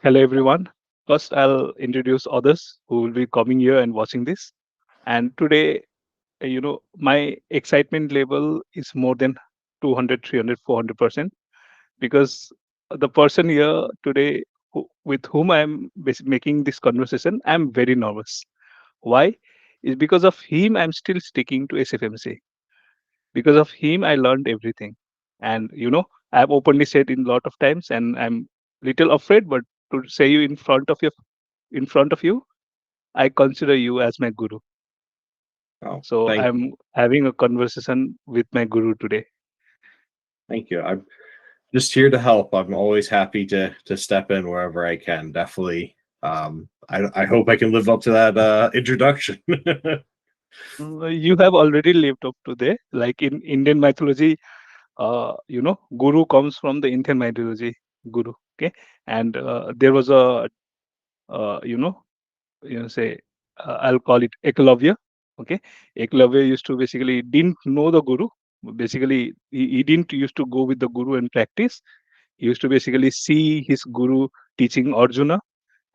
Hello, everyone. First, I'll introduce others who will be coming here and watching this. And today, my excitement level is more than 200, 300, 400%, because the person here today with whom I'm making this conversation, I'm very nervous. Why? Is because of him, I'm still sticking to SFMC. Because of him, I learned everything. And, I've openly said in a lot of times, and I'm little afraid, but to say you in front of you, I consider you as my guru. Oh, So I'm having a conversation with my guru today. thank you. I'm just here to help. I'm always happy to step in wherever I can. Definitely. I hope I can live up to that introduction. You have already lived up to there. Like in Indian mythology, guru comes from the Indian mythology, guru. Okay, and there was a, uh, you know, say, I'll call it Eklavya. Okay, Eklavya used to basically didn't know the guru. Basically, he didn't used to go with the guru and practice. He used to basically see his guru teaching Arjuna,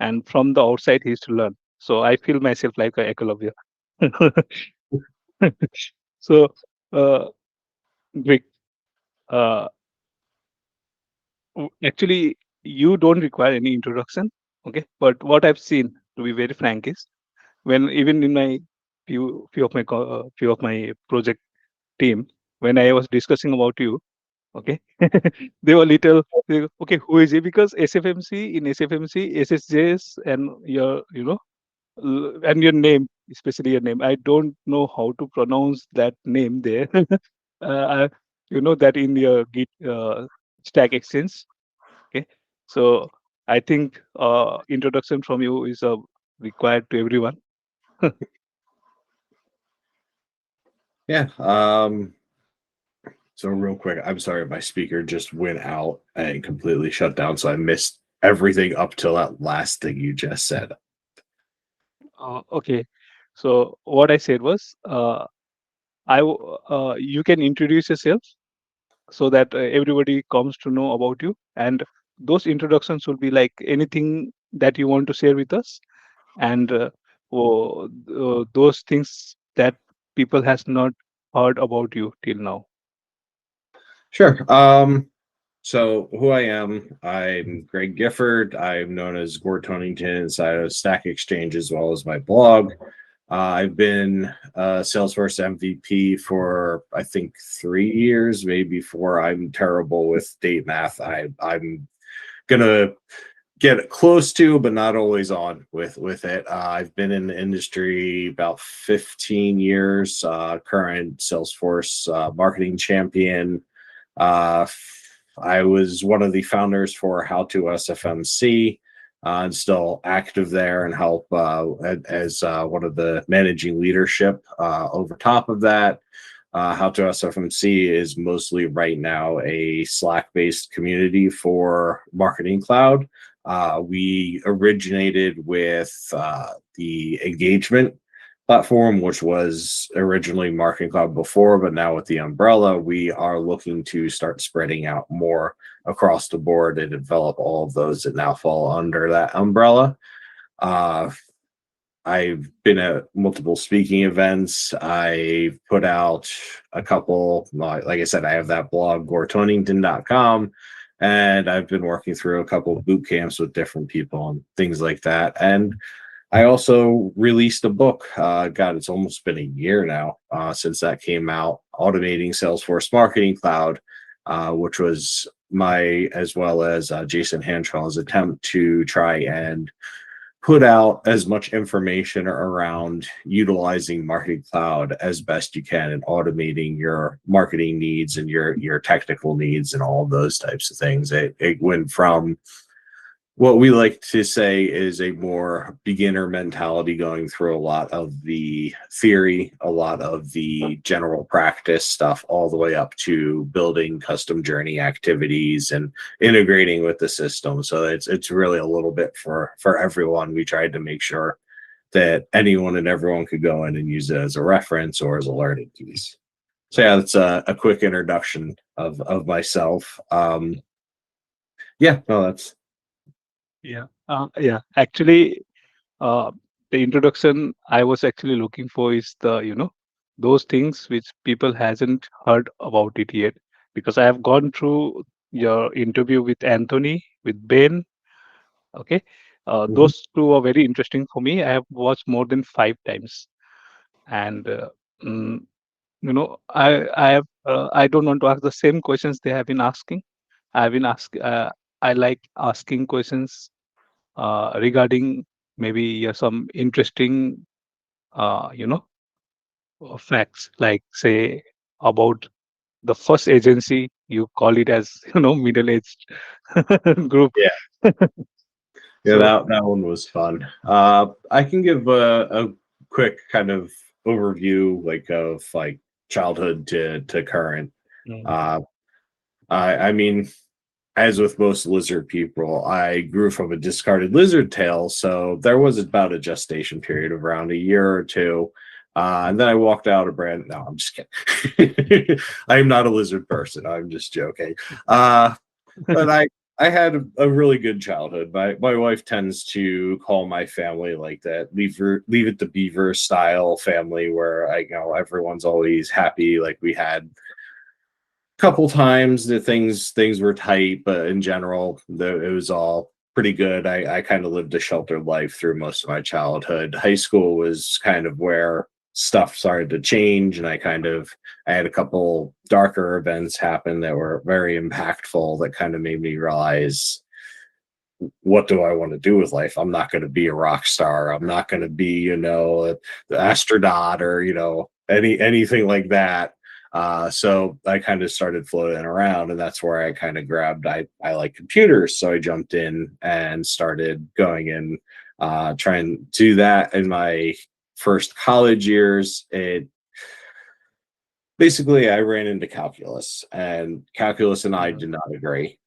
and from the outside he used to learn. So I feel myself like a Eklavya. So, uh, Vic, uh, actually, you don't require any introduction. Okay, but what I've seen, to be very frank, is when even in my few of my project team, when I was discussing about you, okay, they were okay, who is he? Because SFMC, in SFMC, SSJS, and and your name, especially your name, I don't know how to pronounce that name there. I, you know that in your Git Stack Exchange. Okay, so I think introduction from you is required to everyone. Yeah. So real quick, I'm sorry, my speaker just went out and completely shut down, so I missed everything up till that last thing you just said. Okay, so what I said was, you can introduce yourself so that everybody comes to know about you, and those introductions will be like anything that you want to share with us, and those things that people has not heard about you till now. Sure. So who I am, I'm Greg Gifford. I'm known as Gord Tonington inside of Stack Exchange as well as my blog. I've been Salesforce MVP for I think 3 years, maybe 4. I'm terrible with date math. I'm gonna get close to, but not always on with it. I've been in the industry about 15 years. Current Salesforce marketing champion. Uh, I was one of the founders for How to SFMC. And still active there and help as one of the managing leadership. Over top of that, How to SFMC is mostly right now a Slack-based community for Marketing Cloud. We originated with the engagement platform, which was originally Marketing Cloud before, but now with the umbrella, we are looking to start spreading out more across the board and develop all of those that now fall under that umbrella. Uh, I've been at multiple speaking events. I put out a couple, like I said, I have that blog, gortonington.com, and I've been working through a couple of boot camps with different people and things like that. And I also released a book. God, it's almost been a year now since that came out, Automating Salesforce Marketing Cloud, which was my, as well as Jason Hantrell's attempt to try and put out as much information around utilizing Marketing Cloud as best you can and automating your marketing needs and your technical needs and all of those types of things. It went from what we like to say is a more beginner mentality, going through a lot of the theory, a lot of the general practice stuff, all the way up to building custom journey activities and integrating with the system. So it's really a little bit for everyone. We tried to make sure that anyone and everyone could go in and use it as a reference or as a learning piece. So yeah, that's a quick introduction of myself. Yeah, no, that's Yeah. Yeah, actually, uh, the introduction I was actually looking for is those things which people hasn't heard about it yet. Because I have gone through your interview with Anthony, with Ben. Okay, Mhm. those two are very interesting for me. I have watched more than 5 times, and mm, I don't want to ask the same questions they have been asking. I've been ask I like asking questions regarding maybe some interesting uh, you know facts, like say about the first agency. You call it as middle aged group. Yeah, yeah, So that one was fun. I can give a quick kind of overview, like of like childhood to current. mm, Uh, I mean, as with most lizard people, I grew from a discarded lizard tail, so there was about a gestation period of around a year or two. And then I walked out a brand. No, I'm just kidding. I am not a lizard person. I'm just joking. Uh, but I had a really good childhood. My wife tends to call my family like that, leave it to beaver style family, where everyone's always happy. Like we had couple times that things were tight, but in general, it was all pretty good. I kind of lived a sheltered life through most of my childhood. High school was kind of where stuff started to change, and I had a couple darker events happen that were very impactful that kind of made me realize, what do I want to do with life? I'm not going to be a rock star. I'm not going to be, the astronaut or, anything like that. So I kind of started floating around, and that's where I kind of grabbed. I like computers, so I jumped in and started going in, trying to do that in my first college years. It basically I ran into calculus, and calculus and I mm, did not agree.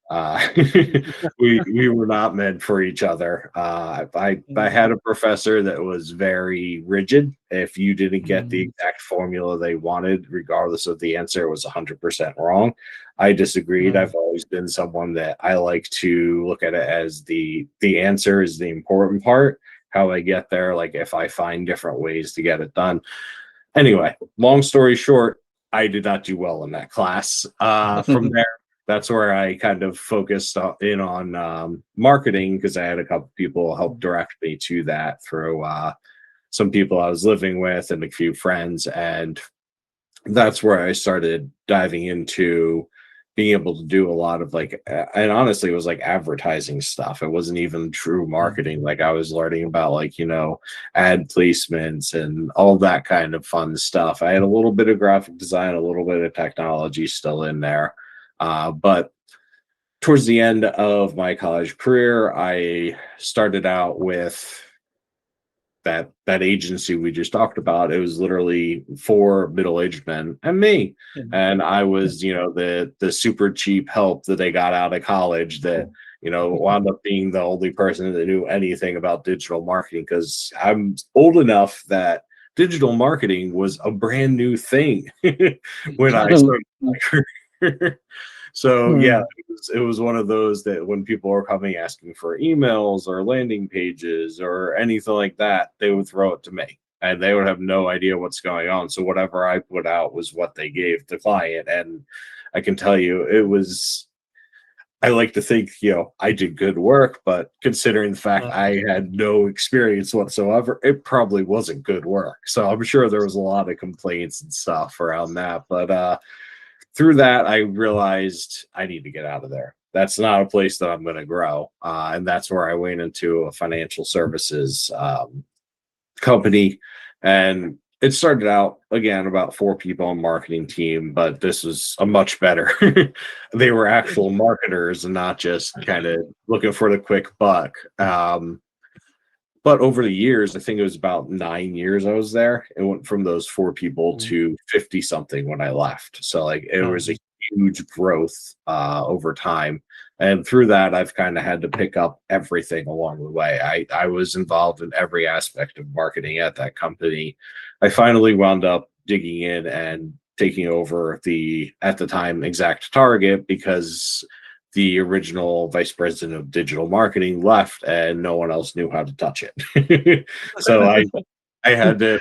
We were not meant for each other. I mm, had a professor that was very rigid. If you didn't get the mm, exact formula they wanted, regardless of the answer, it was 100% wrong. I disagreed. mm, I've always been someone that I like to look at it as the answer is the important part. How I get there, like if I find different ways to get it done. Anyway, long story short, I did not do well in that class. From there, that's where I kind of focused in on marketing, because I had a couple people help direct me to that through some people I was living with and a few friends. And that's where I started diving into being able to do a lot of like, and honestly, it was like advertising stuff. It wasn't even true marketing. Like I was learning about like, ad placements and all that kind of fun stuff. I had a little bit of graphic design, a little bit of technology still in there. But towards the end of my college career, I started out with that agency we just talked about. It was literally four middle-aged men and me, mm, and I was the super cheap help that they got out of college that wound up being the only person that knew anything about digital marketing, because I'm old enough that digital marketing was a brand new thing when I started my career. So yeah, mm, it was one of those that when people are coming asking for emails or landing pages or anything like that, they would throw it to me, and they would have no idea what's going on. So whatever I put out was what they gave the client. And I can tell you, I like to think, I did good work, but considering the fact mm, I had no experience whatsoever, it probably wasn't good work. So I'm sure there was a lot of complaints and stuff around that. But through that, I realized I need to get out of there. That's not a place that I'm going to grow. And that's where I went into a financial services company. And it started out, again, about four people on marketing team, but this was a much better. They were actual marketers and not just kind of looking for the quick buck. But over the years, I think it was about 9 years I was there. It went from those four people mm, to 50 something when I left. So like it was a mm, huge growth over time. And through that, I've kind of had to pick up everything along the way. I was involved in every aspect of marketing at that company. I finally wound up digging in and taking over the, at the time, exact target, because the original vice president of digital marketing left, and no one else knew how to touch it. So I had to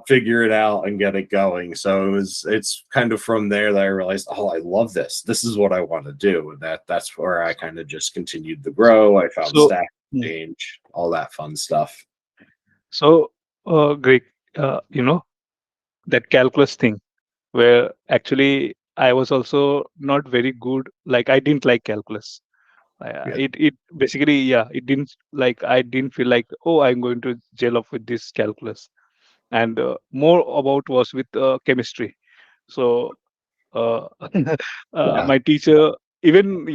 figure it out, and get it going. So it's kind of from there that I realized, oh, I love this. This is what I want to do. And that's where I kind of just continued to grow. I found So, Stack hmm, Exchange, all that fun stuff. so, Greg, that calculus thing, where actually I was also not very good. Like I didn't like calculus. Yeah. It basically, yeah, it didn't like, I didn't feel like, oh, I'm going to gel up with this calculus. And more about was with chemistry. So uh, Yeah. my teacher, even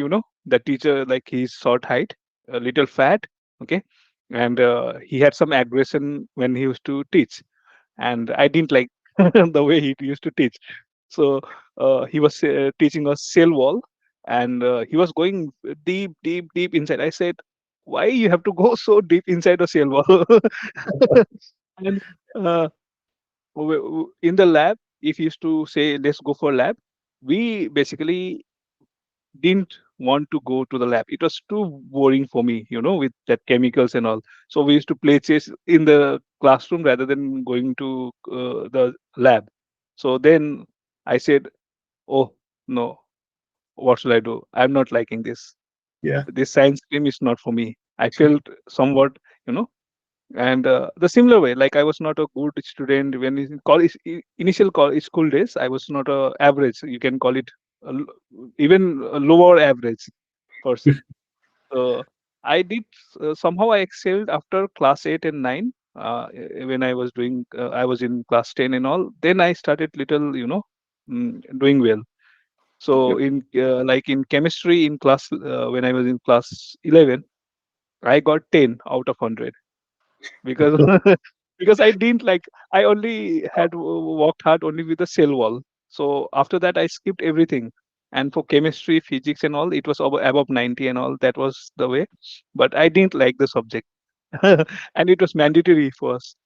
the teacher, like he's short height, a little fat, okay, and he had some aggression when he used to teach, and I didn't like the way he used to teach. So he was teaching us cell wall, and he was going deep, deep, deep inside. I said, "Why you have to go so deep inside a cell wall?" And uh, in the lab, if you used to say, "Let's go for lab," we basically didn't want to go to the lab. It was too boring for me, with that chemicals and all. So we used to play chess in the classroom rather than going to the lab. So then I said, "Oh no, what should I do? I'm not liking this. Yeah. This science stream is not for me." I felt somewhat, you know, and the similar way, like I was not a good student when in college, initial college school days. I was not a average. You can call it even a lower average person. So I did somehow I excelled after class 8 and 9. When I was doing, I was in class 10 and all. Then I started little, doing well. So Yep. in like in chemistry in class, when I was in class 11, I got 10 out of 100, because because I didn't like, I only had worked hard only with the cell wall. So after that I skipped everything. And for chemistry, physics and all, it was above 90 and all. That was the way. But I didn't like the subject. And it was mandatory for us.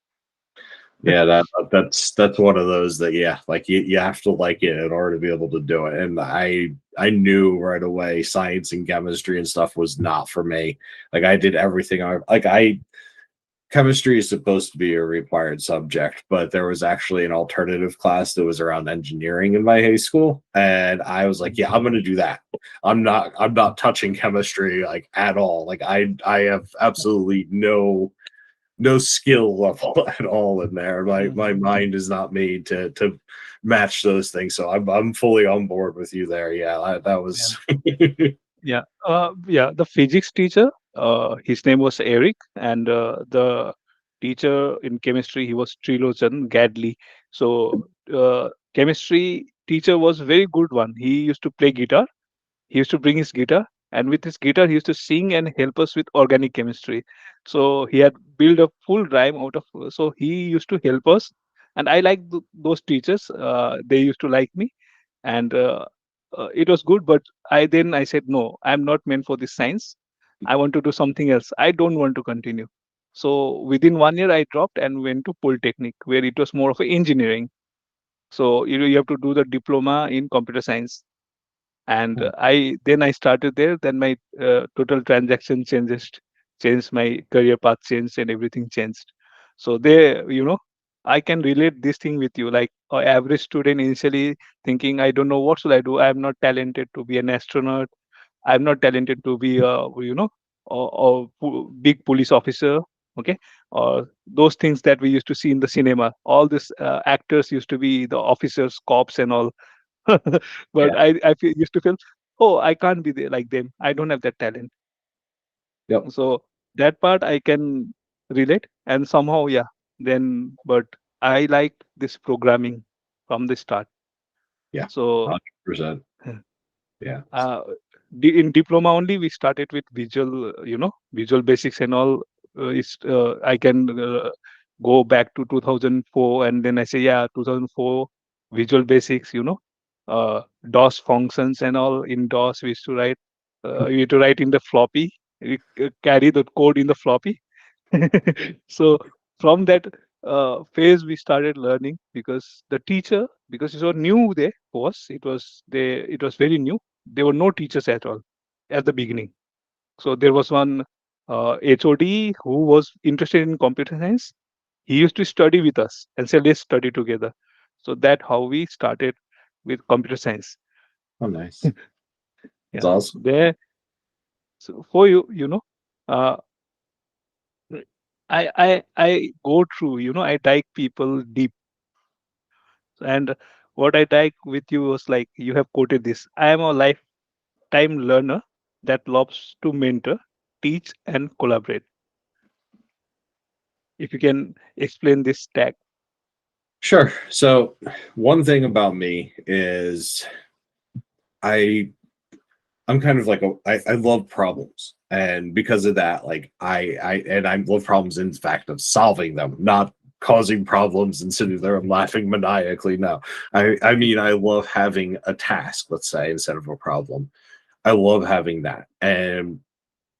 Yeah, that's one of those that, yeah, like you have to like it in order to be able to do it. And I knew right away science and chemistry and stuff was not for me. Like I did everything. I chemistry is supposed to be a required subject, but there was actually an alternative class that was around engineering in my high school, and I was like, yeah, I'm going to do that. I'm not touching chemistry like at all. Like I have absolutely no skill level at all in there. My Mhm. mind is not made to match those things. So I'm fully on board with you there. Yeah, that Yeah. was Yeah. The physics teacher, his name was Eric, and the teacher in chemistry, he was Trilocan Gadley. So chemistry teacher was very good one. He used to play guitar. He used to bring his guitar, and with his guitar he used to sing and help us with organic chemistry. So he had built a full rhyme out of, so he used to help us. And I like those teachers. They used to like me. And it was good. But I said, no, I'm not meant for this science. I want to do something else. I don't want to continue. So within 1 year I dropped and went to Polytechnic, where it was more of a engineering. So you have to do the diploma in computer science. And I started there. Then my total transaction changed, my career path changed, and everything changed. So there, I can relate this thing with you, like a average student initially thinking, I don't know what should I do. I'm not talented to be an astronaut. I'm not talented to be a, big police officer. Okay. Or those things that we used to see in the cinema. All these actors used to be the officers, cops and all. yeah. But used to feel, oh, I can't be there like them. I don't have that talent. Yep. So that part I can relate. And somehow, yeah, then, but I liked this programming from the start. Yeah. So 100%. Yeah. uh, in diploma only we started with visual, visual basics and all. I can go back to 2004, and then I say, yeah, 2004 visual basics, DOS functions and all. In DOS we used to write, we used to write in the floppy. We carry the code in the floppy. So from that phase we started learning, because the teacher, because it was new there was, it was very new. There were no teachers at all. at the beginning. So there was one HOD who was interested in computer science. He used to study with us and say, let's study together. So that how we started with computer science. Oh, nice. It's Yeah. awesome. There, so for you, uh, I go through, I dive people deep. And what I like with you was like you have quoted this. I am a lifetime learner that loves to mentor, teach, and collaborate. If you can explain this tag. Sure. So one thing about me is I I'm kind of like I love problems. And because of that, like I love problems in fact of solving them, not causing problems and sitting there and laughing maniacally. No. I mean I love having a task, let's say, instead of a problem. I love having that. And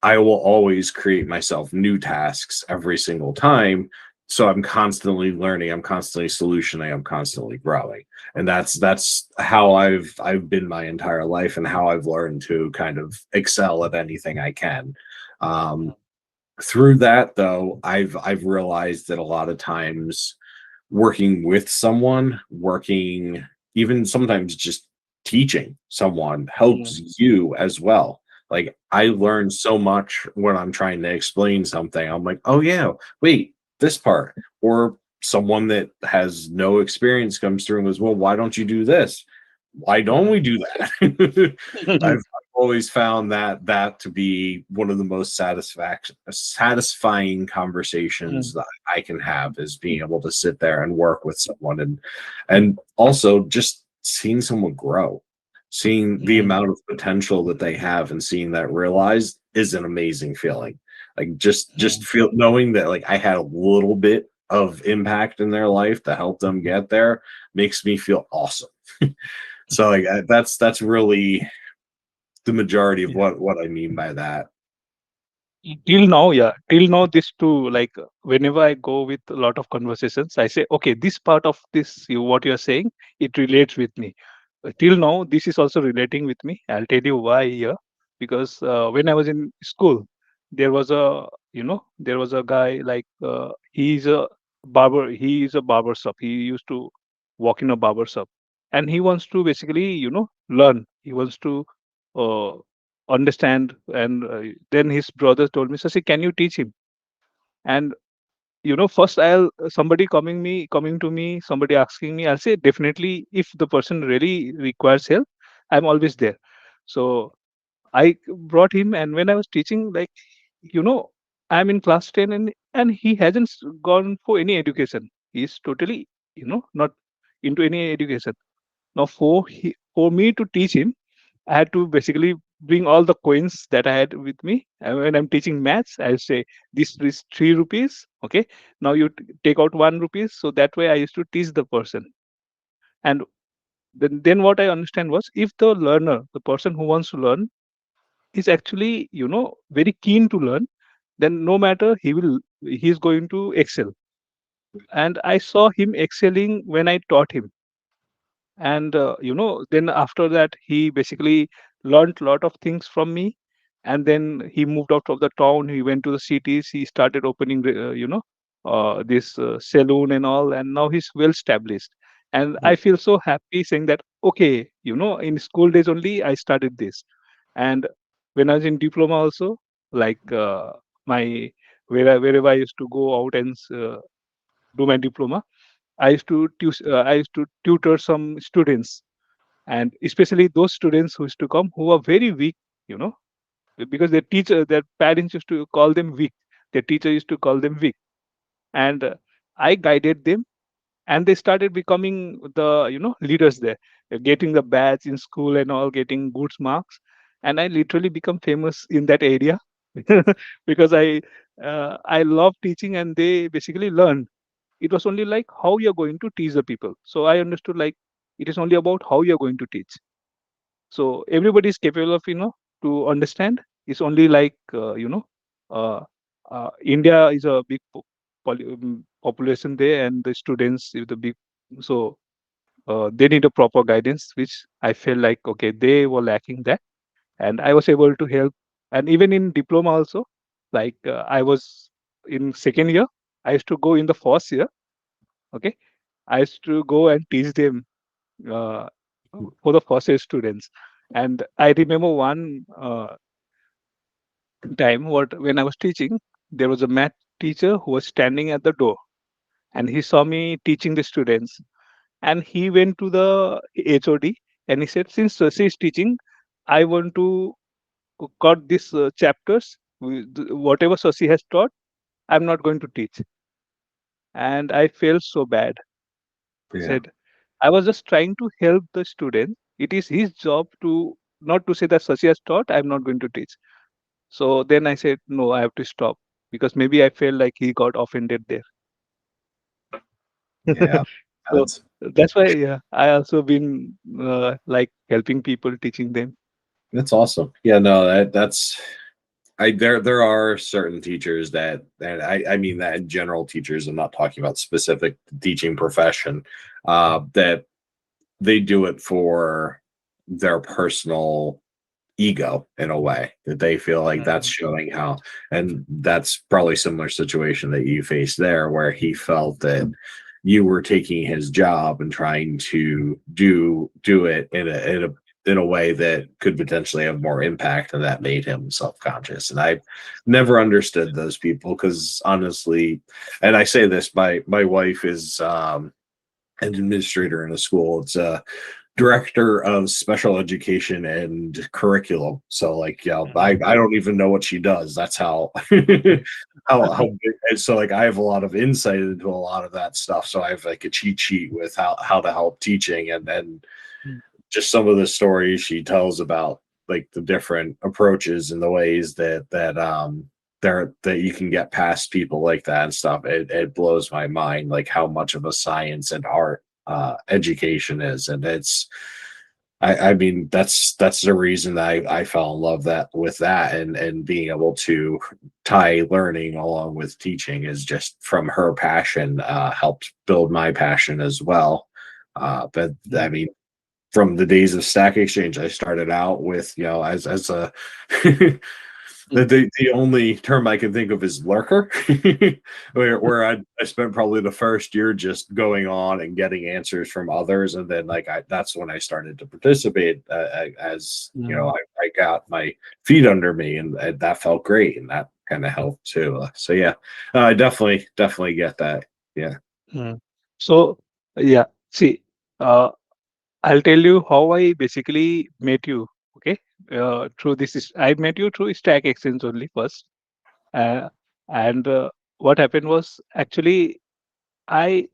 I will always create myself new tasks every single time. So I'm constantly learning, I'm constantly solutioning, I'm constantly growing. And that's how I've been my entire life and how I've learned to kind of excel at anything I can. Um, Through that though, I've realized that a lot of times working with someone, working even sometimes just teaching someone Mm, helps you as well. Like I mm, learn so much when I'm trying to explain something. I'm like, oh yeah, wait, this part. Or someone that has no experience comes through and goes, well, why don't you do this? Why don't we do that? I've always found that to be one of the most satisfying conversations mm, that I can have is being able to sit there and work with someone and also just seeing someone grow, seeing the mm, amount of potential that they have and seeing that realized is an amazing feeling. Like just mm, feel knowing that like I had a little bit of impact in their life to help them get there makes me feel awesome. So like that's really the majority of yeah. what I mean by that. Till now, yeah, till now, this too, like whenever I go with a lot of conversations, I say, okay, this part of this, what you're saying, it relates with me. Till now, this is also relating with me. I'll tell you why here. Because when I was in school, there was there was a guy like he's a barber. He is a barber shop. He used to walk in a barber shop, and he wants to basically, learn. He wants to uh, understand. And then his brother told me, Sasi, can you teach him? And first I'll somebody coming to me, somebody asking me, I'll say definitely if the person really requires help, I'm always there. So I brought him, and when I was teaching, like, you know, I'm in class 10, and he hasn't gone for any education. He's totally, not into any education. Now for me to teach him, I had to basically bring all the coins that I had with me. And when I'm teaching maths, I'll say, this is 3 rupees. Okay. Now you take out 1 rupees. So that way I used to teach the person. And then what I understand was if the learner, the person who wants to learn, is actually, very keen to learn, then no matter he's going to excel. And I saw him excelling when I taught him. And then after that he basically learned a lot of things from me. And then he moved out of the town, he went to the cities, he started opening this saloon and all, and now he's well established. And I feel so happy saying that, okay, in school days only I started this. And when I was in diploma also, like my wherever I used to go out and do my diploma, I used to tutor some students, and especially those students who used to come who are very weak, you know, because their parents used to call them weak, their teacher used to call them weak, and I guided them, and they started becoming the leaders there, getting the badge in school and all, getting good marks, and I literally become famous in that area because I love teaching, and they basically learn. It was only like how you're going to teach the people. So I understood like it is only about how you're going to teach. So everybody is capable of to understand. It's only like uh, India is a big population there, and the students is the big. So they need a proper guidance, which I felt like okay, they were lacking that. and I was able to help. And even in diploma also, like I was in second year, I used to go in the first year. Okay, I used to go and teach them uh, for the first year students. And I remember one time what when I was teaching, there was a math teacher who was standing at the door, and he saw me teaching the students, and he went to the HOD and he said, since Shashi is teaching, I want to cut these chapters. Whatever Shashi has taught, I'm not going to teach. And I felt so bad. Yeah. Said, I was just trying to help the student. It is his job to not to say that Shashi has taught, I'm not going to teach. So then I said, no, I have to stop because maybe I felt like he got offended there. Yeah. So That's that's why, yeah, I also been like helping people, teaching them. that's awesome. Yeah, no, that's I there are certain teachers that, and I mean that in general teachers, I'm not talking about specific teaching profession, that they do it for their personal ego in a way, that they feel like that's Mm, showing how, and that's probably similar situation that you faced there, where he felt that you were taking his job and trying to do it in a way that could potentially have more impact, and that made him self-conscious. And I never understood those people, because honestly, and I say this, my wife is an administrator in a school. It's director of special education and curriculum. So like, yeah, mm, I don't even know what she does. That's how how big. And so like I have a lot of insight into a lot of that stuff. So I have like a cheat sheet with how to help teaching, and then mm, just some of the stories she tells about like the different approaches and the ways that there that you can get past people like that and stuff. It blows my mind like how much of a science and art education is. And it's I mean that's the reason that I fell in love that with that, and being able to tie learning along with teaching is just from her passion, helped build my passion as well. But I mm, mean, from the days of Stack Exchange, I started out with, as a mm, the only term I can think of is lurker, where I spent probably the first year just going on and getting answers from others, and then like that's when I started to participate, as mm, I got my feet under me, and that felt great, and that kind of helped too. So yeah, I definitely get that. Yeah. mm. So yeah, see, uh, I'll tell you how I basically met you. Okay, through I met you through Stack Exchange only first, uh, and what happened was actually I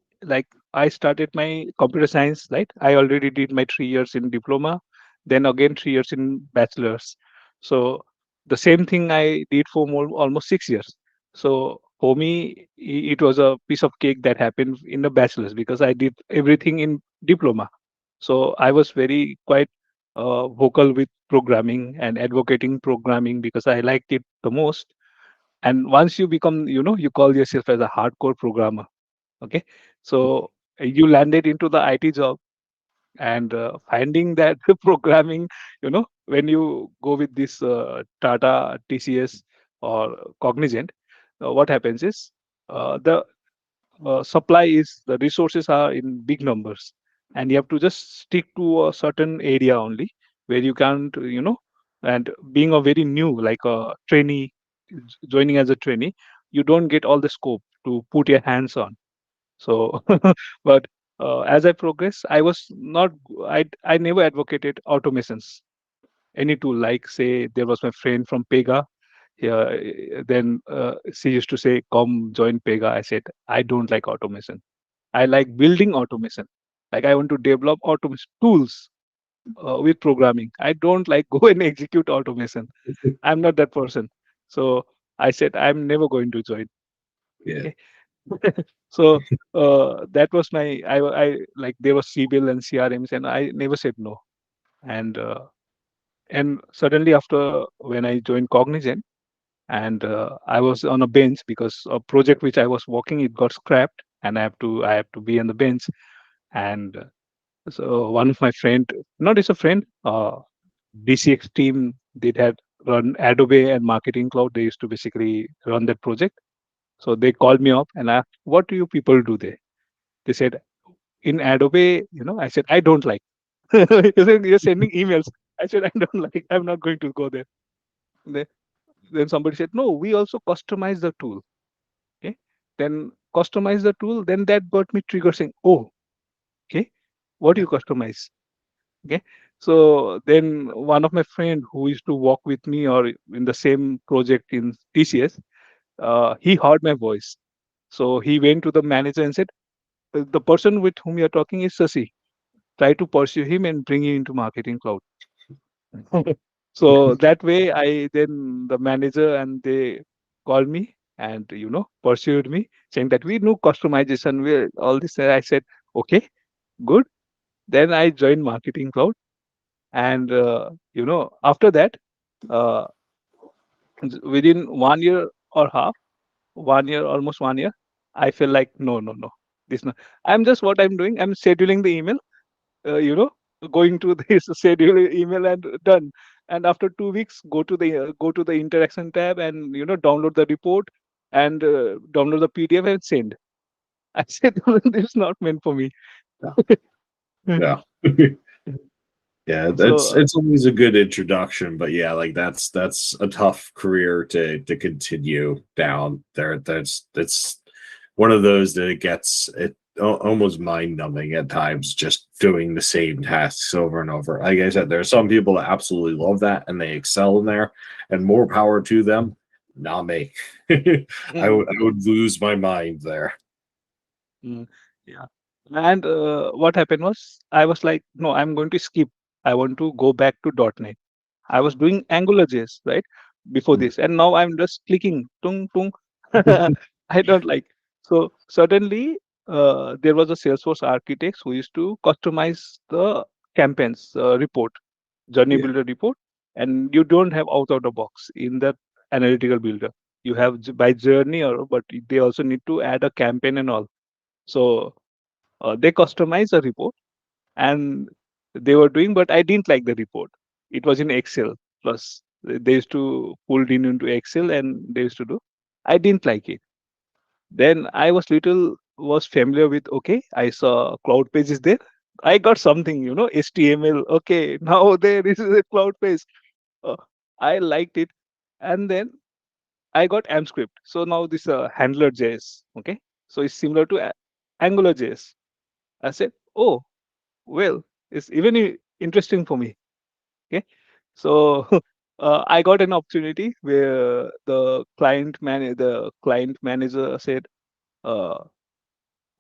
I started my computer science, right? I already did my 3 years in diploma, then again 3 years in bachelor's. So the same thing I did for almost 6 years. So for me, it was a piece of cake that happened in the bachelor's because I did everything in diploma. So I was very quite vocal with programming and advocating programming because I liked it the most. And once you become, you call yourself as a hardcore programmer. Okay, so you landed into the IT job, and finding that programming, when you go with this Tata, TCS, or Cognizant, what happens is the supply is the resources are in big numbers, and you have to just stick to a certain area only where you can't, and being a very new, like a trainee, joining as a trainee, you don't get all the scope to put your hands on. So, but as I progress, I was not, I never advocated automations. Any tool, like say, there was my friend from Pega. Yeah, then she used to say, "Come join Pega." I said, "I don't like automation. I like building automation. Like I want to develop automation tools with programming. I don't like go and execute automation. I'm not that person." So I said, "I'm never going to join." Yeah. Okay. So that was my I like there was CBIL and CRMs, and I never said no. And suddenly after when I joined Cognizant, and I was on a bench because a project which I was working, it got scrapped, and I have to be on the bench. And so one of my friend, not is a friend, DCX team They had run Adobe and Marketing Cloud. They used to basically run that project. So they called me up and asked, "What do you people do there?" They said, "In Adobe, I said, I don't like." You said, "You're sending emails." I said, "I don't like. I'm not going to go there." They, then somebody said, "No, we also customize the tool." Okay. Then customize the tool. Then that got me trigger saying, "Oh, okay, what do Yeah. you customize?" Okay. So then one of my friend who used to work with me or in the same project in TCS, he heard my voice. So he went to the manager and said, The person with whom you're talking is Shashi. Try to pursue him and bring him into Marketing Cloud." So that way, I then the manager and they called me and pursued me, saying that we know customization, we all this. I said, okay, good. Then I joined Marketing Cloud, and after that, uh, within 1 year or half, 1 year, almost 1 year, I feel like no, no, no, this no. I'm just what I'm doing. I'm scheduling the email, going to this schedule email and done. And after 2 weeks, go to the interaction tab and download the report and download the PDF and send. I said, this is not meant for me. Yeah. Yeah, that's So it's always a good introduction, but yeah, like that's a tough career to continue down there. That's one of those that it gets almost mind numbing at times, just doing the same tasks over and over. Like I said, there are some people that absolutely love that and they excel in there, and more power to them. Not me. mm, I would lose my mind there. mm, yeah. And what happened was I was like, no, I'm going to skip. I want to go back to .NET. I was doing AngularJS, right, before this, and now I'm just clicking, tung tung. I don't like. So suddenly, there was a Salesforce architect who used to customize the campaigns report, journey Yeah, builder report, and you don't have out of the box in that analytical builder. You have by journey, or but they also need to add a campaign and all. So they customize a report and they were doing, but I didn't like the report. It was in Excel. Plus, they used to pull it in into Excel and they used to do. I didn't like it. Then I was familiar with, okay, I saw cloud pages there. I got something, HTML. Okay, now there is a cloud page. Uh, I liked it. And then I got AmScript. So now this handler JS. Okay. So it's similar to Angular JS. I said, oh, well, it's even interesting for me. Okay. So I got an opportunity where the client manager said, uh,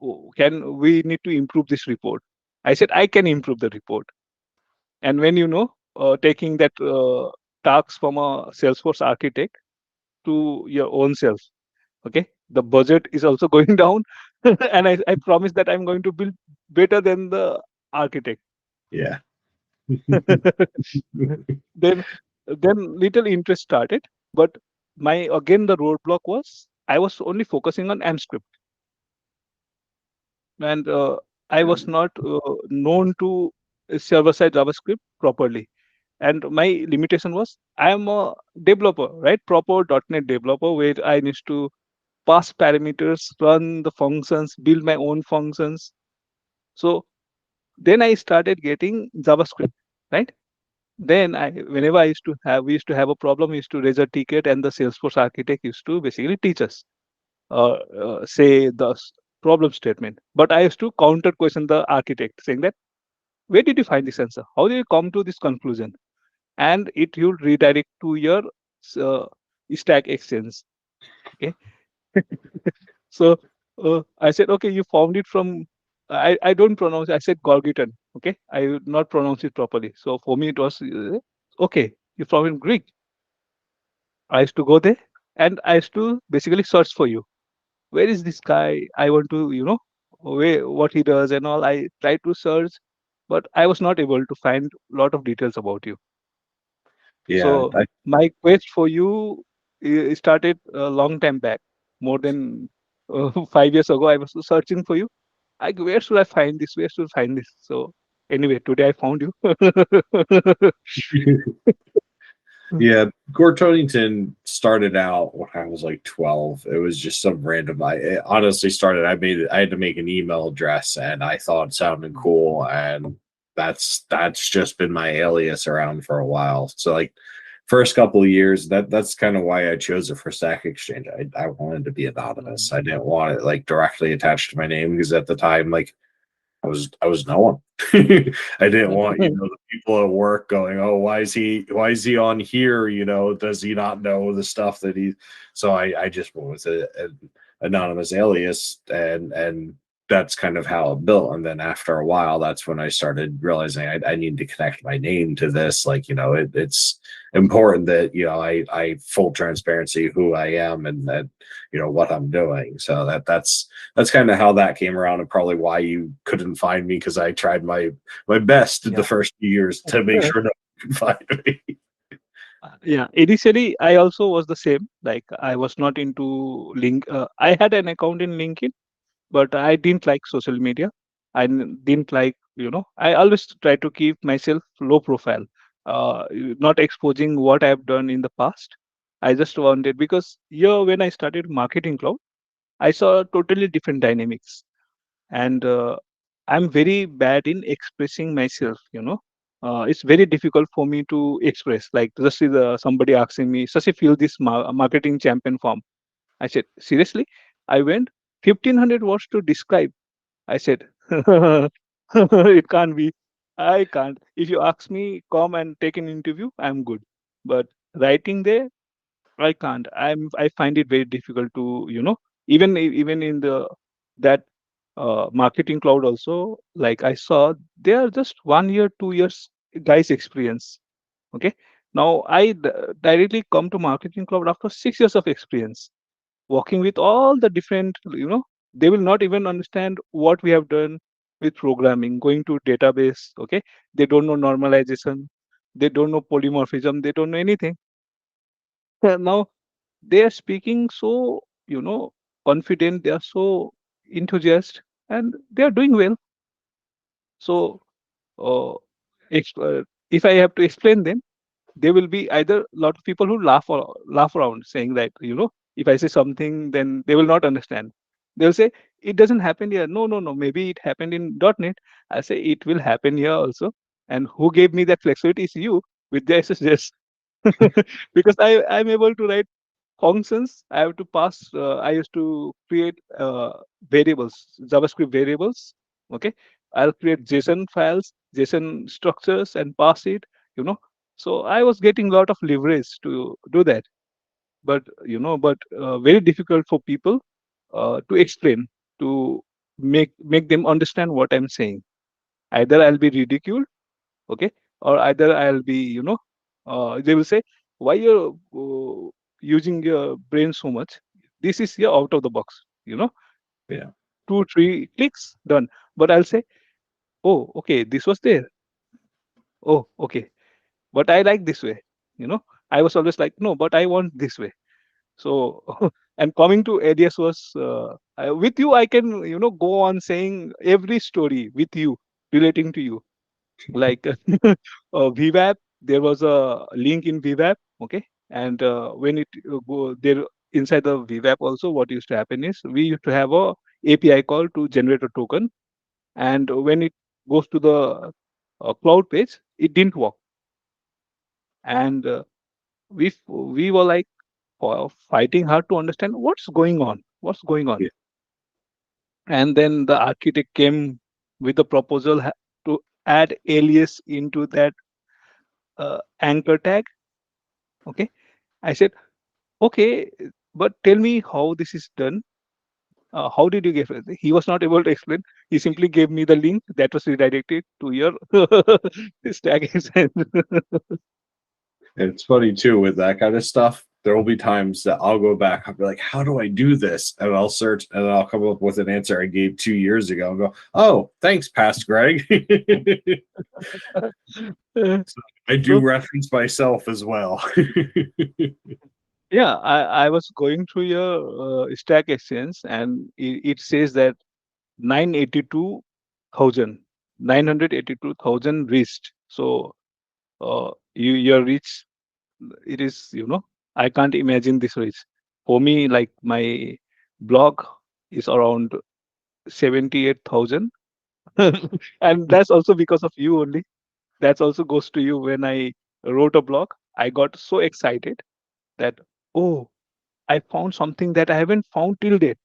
"Oh, can we need to improve this report?" I said, I can improve the report. And when taking that task from a Salesforce architect to your own self, okay, the budget is also going down, and I promise that I'm going to build better than the architect. yeah, then then little interest started, but my again the roadblock was I was only focusing on AmScript, and I was not known to server side JavaScript properly. And my limitation was I am a developer, right, proper .NET developer, where I need to pass parameters, run the functions, build my own functions. So then I started getting JavaScript, right? Then whenever we used to have a problem, we used to raise a ticket, and the Salesforce architect used to basically teach us, say the problem statement. But I used to counter question the architect, saying that, where did you find this answer? How did you come to this conclusion? And it will redirect to your uh, Stack Exchange. Okay. So I said, okay, you found it from. I don't pronounce. I said Gorgiton. Okay, I would not pronounce it properly. So for me, it was okay. You found in Greek. I used to go there and I used to basically search for you. Where is this guy? I want to, where what he does and all. I tried to search, but I was not able to find a lot of details about you. yeah. So my quest for you started a long time back, more than 5 years ago. I was searching for you. Where should I find this? Where should I find this? So anyway, today I found you. Yeah, Gord Tonington started out when I was like 12. It was just some random. It honestly started. I had to make an email address, and I thought it sounded cool, and that's just been my alias around for a while. So like, first couple of years, that's kind of why I chose it for Stack Exchange. I wanted to be anonymous. I didn't want it like directly attached to my name because at the time, like I was no one. I didn't want, the people at work going, "Oh, why is he on here? Does he not know the stuff that he?" So I just went with an anonymous alias, and that's kind of how it built. And then after a while, that's when I started realizing I need to connect my name to this. Like, it's important that I full transparency who I am and that what I'm doing. So that's kind of how that came around, and probably why you couldn't find me, because I tried my best the Yeah. first few years to make sure no one could find me. Yeah, initially I also was the same. Like I was not into link. I had an account in LinkedIn, but I didn't like social media. Didn't like, I always try to keep myself low profile, not exposing what I've done in the past. I just wanted, because here when I started marketing cloud, I saw totally different dynamics, and I'm very bad in expressing myself. It's very difficult for me to express. Like just see somebody asking me, Sashi, fill this marketing champion form. I said, seriously? I went 1500 words to describe. I said, it can't be. I can't. If you ask me, come and take an interview, I'm good. But writing there, I can't. I find it very difficult to, even in the that marketing cloud also, like I saw, they are just 1 year, 2 years guys experience. Okay. Now directly come to marketing cloud after 6 years of experience, working with all the different, they will not even understand what we have done with programming, going to database. Okay. They don't know normalization. They don't know polymorphism. They don't know anything. Now they are speaking so, confident. They are so enthusiastic, and they are doing well. So uh, if I have to explain them, there will be either a lot of people who laugh around, saying that, if I say something, then they will not understand. They'll say it doesn't happen here. No, no, no. Maybe it happened in .NET. I say it will happen here also. And who gave me that flexibility is you with the SSS. Because I'm able to write functions. I have to pass. I used to create variables, JavaScript variables. Okay, I'll create JSON files, JSON structures, and pass it. You know, so I was getting a lot of leverage to do that. But very difficult for people to explain, to make them understand what I'm saying. Either I'll be ridiculed, okay, or either I'll be, they will say, why you're using your brain so much? This is your out of the box, 2 3 clicks done. But I'll say, oh, okay, this was there. Oh, okay, but I like this way. you know I was always like, no, but I want this way. So and coming to ADS was, with you I can, go on saying every story with you, relating to you. Like VWAP, there was a link in VWAP, okay, and when it go there inside the VWAP also, what used to happen is we used to have a API call to generate a token, and when it goes to the cloud page, it didn't work, and we were like fighting hard to understand what's going on, Yeah. and then the architect came with the proposal to add alias into that anchor tag. Okay, I said, okay, but tell me how this is done. How did you get it? He was not able to explain. He simply gave me the link that was redirected to your stack exchange. And it's funny too with that kind of stuff. There will be times that I'll go back. I'll be like, "How do I do this?" And I'll search, and then I'll come up with an answer I gave 2 years ago, and go, "Oh, thanks, past Greg." So I do So reference myself as well. yeah, I was going through your stack exchange, and it says that 982,000, 982,000 reached. So you're rich. it is, I can't imagine this rich. For me, like my blog is around 78,000. And that's also because of you only. That's also goes to you. When I wrote a blog, I got so excited that, oh, I found something that I haven't found till date.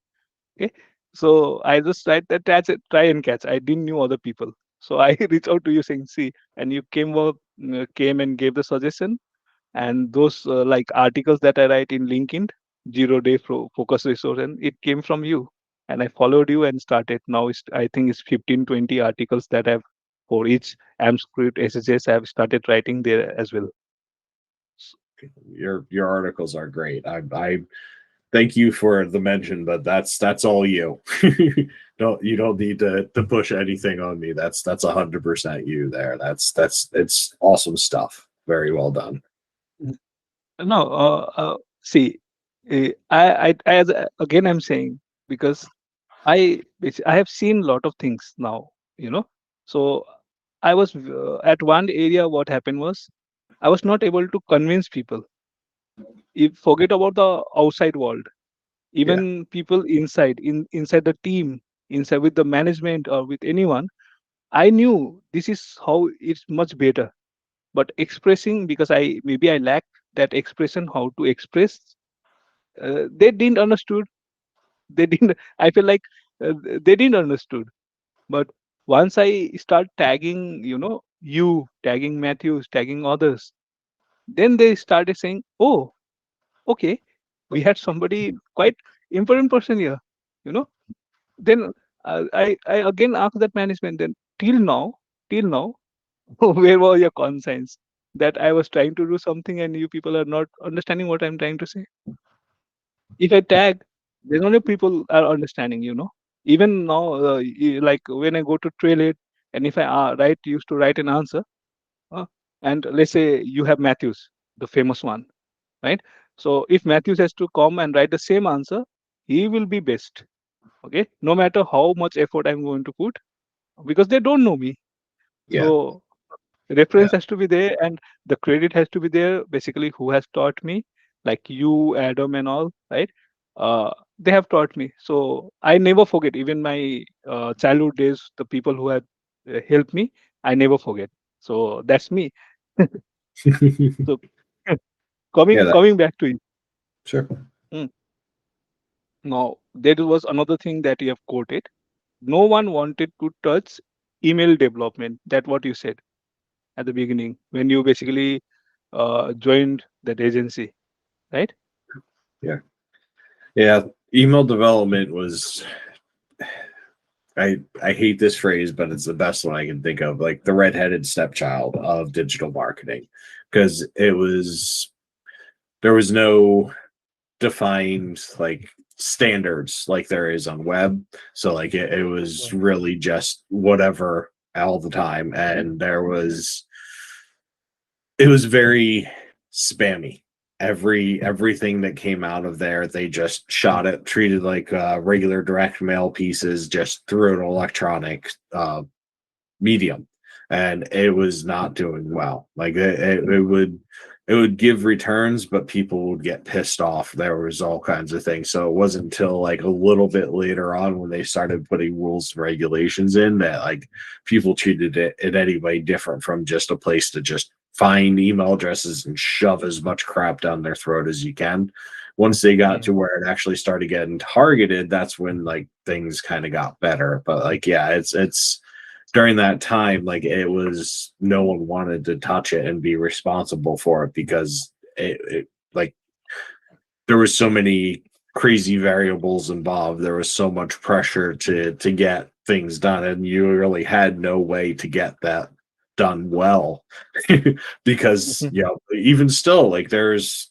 Okay. So I just tried that, try and catch. I didn't knew other people. So I reached out to you saying, see, and you came and gave the suggestion. And those like articles that I write in LinkedIn, 0 day focus resource, and it came from you. And I followed you and started. Now I think it's 15, 20 articles that I've, for each AMP script SSS, I've started writing there as well. Your articles are great. I thank you for the mention, but that's all you. You don't need to push anything on me. That's 100% you there. That's it's awesome stuff. Very well done. Mm. No, see, as again, I'm saying, because I have seen a lot of things now, you know. So I was at one area. What happened was I was not able to convince people. If forget about the outside world, Yeah, even people inside the team, inside with the management or with anyone, I knew this is how it's much better. But expressing, because I lacked that expression, how to express, they didn't understood. They didn't. I feel like they didn't understood. But once I start tagging, you tagging Matthews, tagging others, then they started saying, "Oh, okay, we had somebody quite important person here." You know. Then I again asked that management. Then till now, where were your conscience that I was trying to do something and you people are not understanding what I'm trying to say? If I tag, then only people are understanding. Even now, like when I go to trail it, and if I used to write an answer, uh, and let's say you have Matthews, the famous one, right? So if Matthews has to come and write the same answer, he will be best. Okay, no matter how much effort I'm going to put, because they don't know me. yeah, So yeah. reference has to be there and the credit has to be there, basically who has taught me, like you, Adam, and all, right? They have taught me, so I never forget. Even my childhood days, the people who had helped me, I never forget. So that's me. So Yeah, that coming back to it. sure. Mm. Now there was another thing that you have quoted. No one wanted to touch email development. That what you said at the beginning when you basically joined that agency, right? Yeah. Yeah. Email development was I hate this phrase, but it's the best one I can think of, like the redheaded stepchild of digital marketing. Because there was no defined like standards like there is on web. So like it was really just whatever all the time. And it was very spammy. Everything that came out of there, they just shot it, treated like regular direct mail pieces, just through an electronic medium, and it was not doing well. Like it would give returns, but people would get pissed off. There was all kinds of things. So it wasn't until like a little bit later on when they started putting rules and regulations in that like people treated it in any way different from just a place to just find email addresses and shove as much crap down their throat as you can. Once they got Mm. to where it actually started getting targeted, that's when like things kind of got better. But like yeah, it's during that time, like it was no one wanted to touch it and be responsible for it because it like there was so many crazy variables involved. There was so much pressure to get things done, and you really had no way to get that done well because Mhm. even still like there's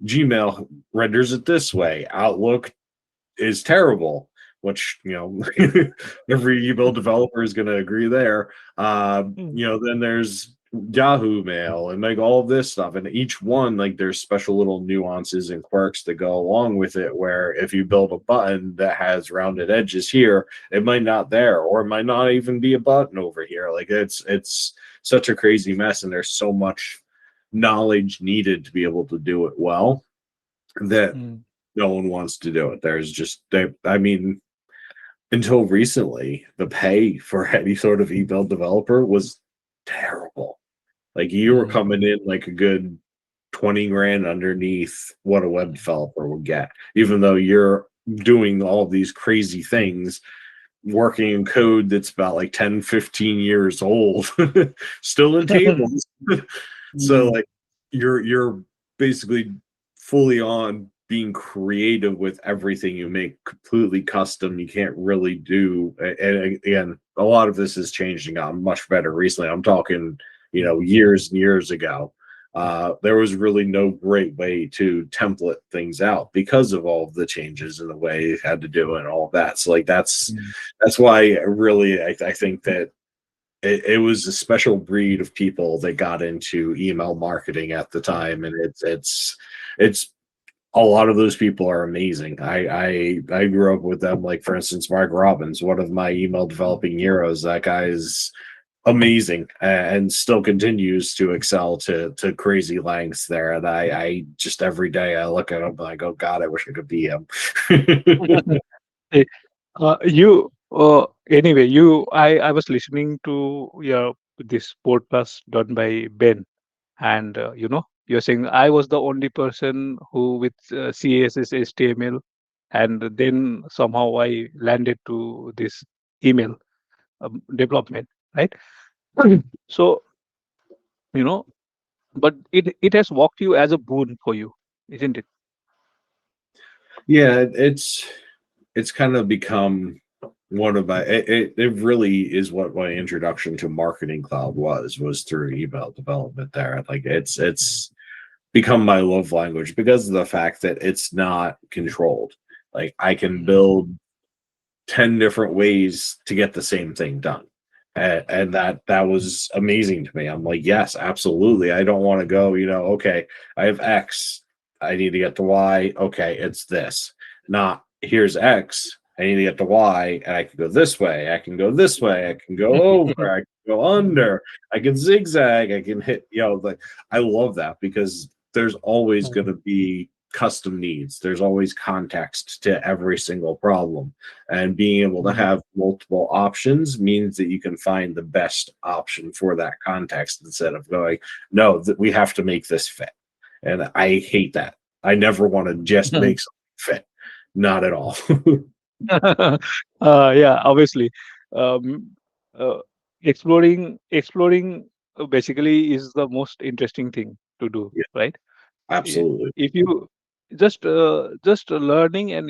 Gmail renders it this way, Outlook is terrible, which every email developer is going to agree there. Mm. Then there's Yahoo Mail and like all of this stuff, and each one like there's special little nuances and quirks that go along with it. Where if you build a button that has rounded edges here, it might not there, or it might not even be a button over here. Like it's such a crazy mess, and there's so much knowledge needed to be able to do it well that Mm. no one wants to do it. There's just I mean, until recently, the pay for any sort of email developer was terrible. Like you were Mm. coming in like a good 20 grand underneath what a web developer would get, even though you're doing all of these crazy things, working in code that's about like 10, 15 years old, still in tables. So Mm. like you're basically fully on being creative with everything you make completely custom. You can't really do, and again, a lot of this has changed and gotten much better recently. I'm talking, years and years ago. There was really no great way to template things out because of all of the changes in the way you had to do it and all of that. So like Mm. that's why really I think that it was a special breed of people that got into email marketing at the time, and it's a lot of those people are amazing. I grew up with them. Like for instance, Mark Robbins, one of my email developing heroes. That guy is amazing and still continues to excel to crazy lengths there. And I just every day I look at him and I go, God, I wish I could be him. Eh, anyway, I was listening to your this podcast done by Ben, and you're saying I was the only person who with CSS HTML, and then somehow I landed to this email development, right? So you know, but it has worked you as a boon for you, isn't it? Yeah, it's kind of become one of my it really is what my introduction to marketing cloud was through email development there. Like it's become my love language because of the fact that it's not controlled. Like I can Mm. build 10 different ways to get the same thing done. And that was amazing to me. I'm like, yes, absolutely. I don't want to go, okay, I have X, I need to get to Y. Okay, it's this. Not here's X, I need to get to Y, and I can go this way, I can go this way, I can go over, I can go under, I can zigzag, I can hit, like I love that because there's always going to be custom needs. There's always context to every single problem. And being able to Mm. have multiple options means that you can find the best option for that context instead of going, no, we have to make this fit. And I hate that. I never want to just make something fit. Not at all. Yeah, obviously. Um, uh, exploring basically is the most interesting thing to do, Yeah, right? absolutely. If you just learning, and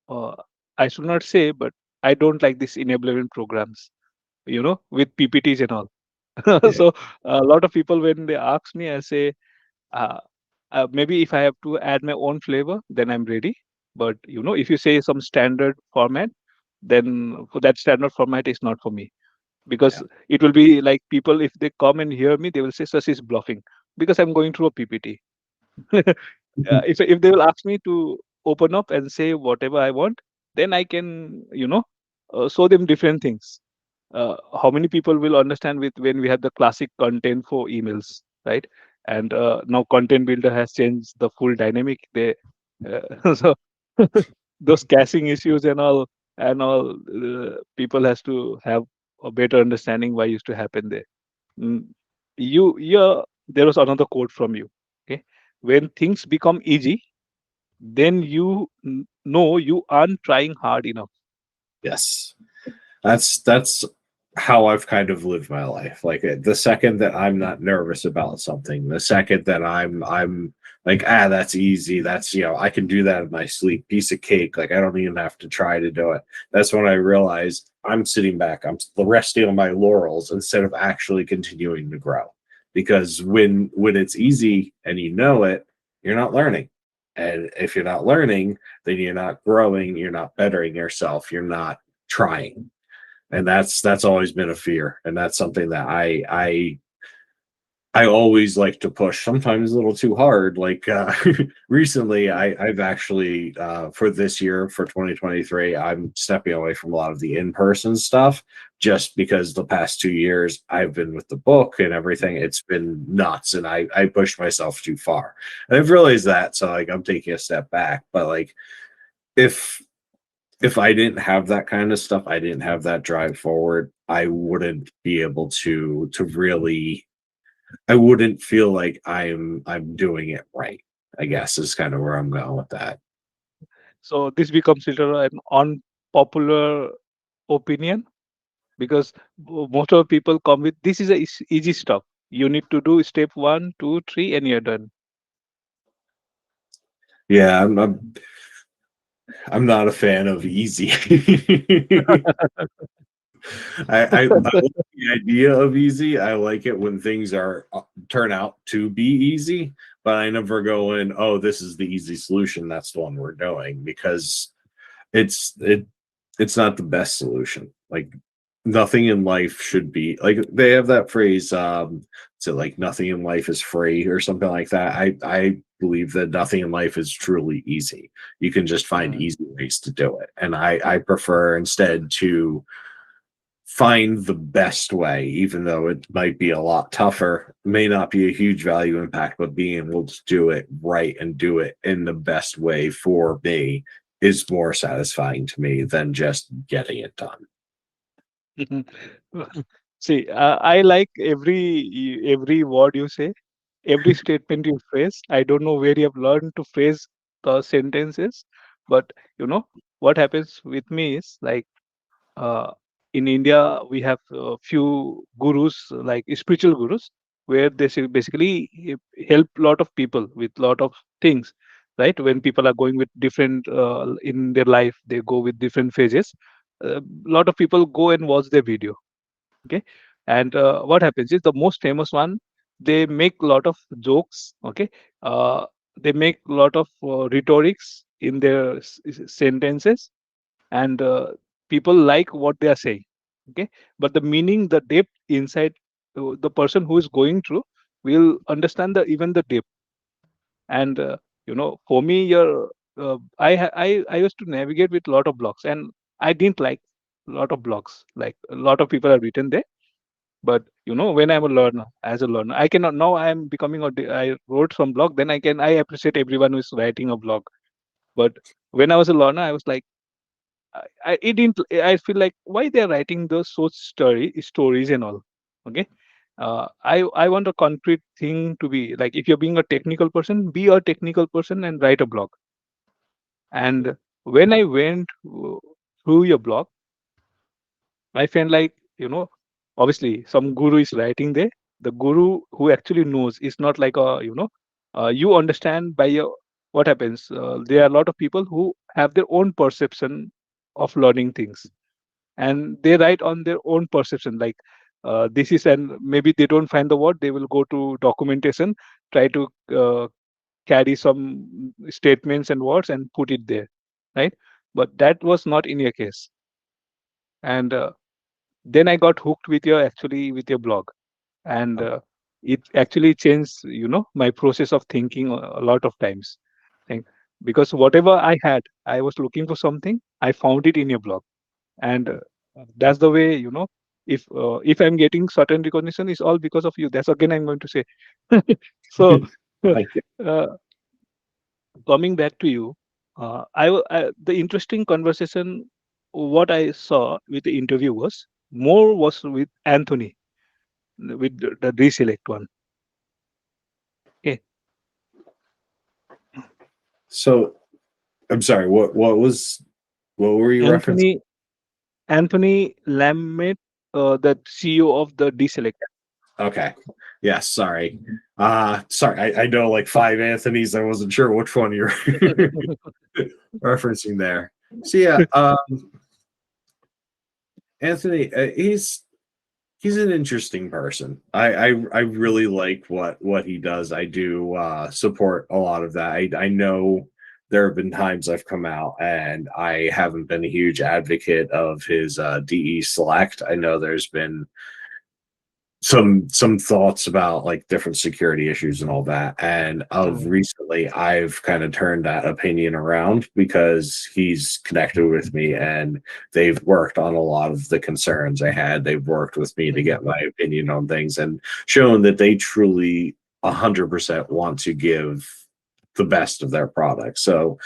uh, I should not say, but I don't like this enablement programs, with PPTs and all. Yeah. So a lot of people, when they ask me, I say, uh, maybe if I have to add my own flavor, then I'm ready. But if you say some standard format, then for that standard format is not for me, Yeah. because it will be like people, if they come and hear me, they will say Sasi is bluffing because I'm going through a PPT. If they will ask me to open up and say whatever I want, then I can show them different things. How many people will understand with when we have the classic content for emails, right? And now content builder has changed the full dynamic. They so those caching issues and all people has to have a better understanding why used to happen there. Mm, there was another quote from you. Okay, when things become easy, then you know you aren't trying hard enough. Yes. That's how I've kind of lived my life. Like the second that I'm not nervous about something, the second that I'm like, that's easy. That's I can do that in my sleep. Piece of cake. Like I don't even have to try to do it. That's when I realized I'm sitting back. I'm resting on my laurels instead of actually continuing to grow. Because when it's easy and you know it, you're not learning. And if you're not learning, then you're not growing, you're not bettering yourself, you're not trying. And that's always been a fear, and that's something that I I always like to push, sometimes a little too hard. Like recently, I've actually for this year for 2023, I'm stepping away from a lot of the in-person stuff just because the past 2 years I've been with the book and everything. It's been nuts, and I pushed myself too far, and I've realized that. So like I'm taking a step back. But like if if I didn't have that kind of stuff, I didn't have that drive forward, I wouldn't be able to really I wouldn't feel like I'm doing it right, I guess is kind of where I'm going with that. So this becomes little an unpopular opinion because most of the people come with this is a easy stuff. You need to do step one, two, three, and you're done. Yeah, I'm not a fan of easy. I like the idea of easy. I like it when things are turn out to be easy, but I never go in, oh, this is the easy solution. That's the one we're doing because it's it it's not the best solution. Like nothing in life should be like they have that phrase, so like nothing in life is free or something like that. I believe that nothing in life is truly easy. You can just find Mm. easy ways to do it. And I prefer instead to find the best way, even though it might be a lot tougher, may not be a huge value impact, but being able to do it right and do it in the best way for me is more satisfying to me than just getting it done. See, I like every word you say, every statement you phrase. I don't know where you have learned to phrase the sentences, but you know what happens with me is like uh, in India we have a few gurus, like spiritual gurus, where they basically help lot of people with lot of things. Right, when people are going with different in their life, they go with different phases. A lot of people go and watch their video. Okay, and what happens is the most famous one. They make a lot of jokes. Okay, uh, they make a lot of rhetorics in their sentences, and people like what they are saying. Okay, but the meaning, the depth inside, the person who is going through will understand the even the depth. And for me, I used to navigate with a lot of blogs, and I didn't like a lot of blogs. Like a lot of people have written there, but when I'm a learner, as a learner, I cannot. Now I am becoming I wrote some blog, then I appreciate everyone who is writing a blog. But when I was a learner, I was like, it didn't. I feel like why they're writing those such stories and all. Okay, I want a concrete thing to be like, if you're being a technical person, be a technical person and write a blog. And when I went through your blog, I felt like, obviously some guru is writing there. The guru who actually knows is not like you understand by your what happens. There are a lot of people who have their own perception of learning things, and they write on their own perception. Like this is, and maybe they don't find the word, they will go to documentation, try to carry some statements and words and put it there, right? But that was not in your case. And then I got hooked with your blog, and it actually changed my process of thinking a lot of times. Think because whatever I had, I was looking for something, I found it in your blog. And that's the way, if I'm getting certain recognition, it's all because of you. That's again I'm going to say. So Thank you. uh, coming back to you, the interesting conversation what I saw with the interview was with Anthony, with the DESelect one. Okay, So I'm sorry, what were you referencing? Anthony Anthony Lamot, the CEO of the DESelect. Okay. Yes, sorry. Sorry, I know like five Anthony's. I wasn't sure which one you're referencing there. So yeah, Anthony, he's an interesting person. I really like what he does. I do support a lot of that. I know there have been times I've come out and I haven't been a huge advocate of his DESelect. I know there's been some thoughts about like different security issues and all that. And of Mm, recently, I've kind of turned that opinion around because he's connected with me and they've worked on a lot of the concerns I had. They've worked with me to mm, get my opinion on things and shown that they truly 100% want to give the best of their product. So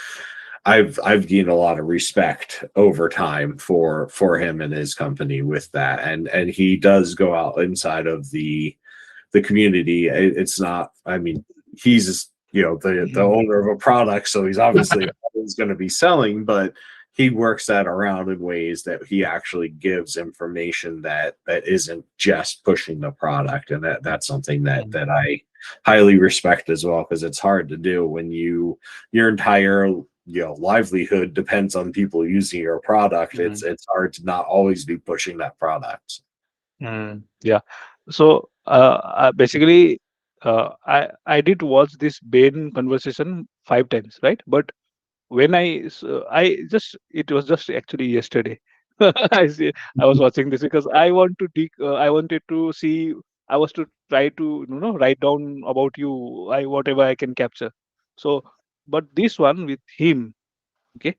I've gained a lot of respect over time for him and his company with that, and he does go out inside of the community. It's not, I mean, he's the mm, owner of a product, so he's obviously always going to be selling, but he works that around in ways that he actually gives information that isn't just pushing the product, and that's something that mm, that I highly respect as well, because it's hard to do when your entire livelihood depends on people using your product. mm, It's hard to not always be pushing that product. yeah. So basically, I did watch this Bain conversation 5 times, right? But when I just it was just actually yesterday. I was watching this because I wanted to see. I was to try to write down about you. Whatever I can capture. So, but this one with him. Okay,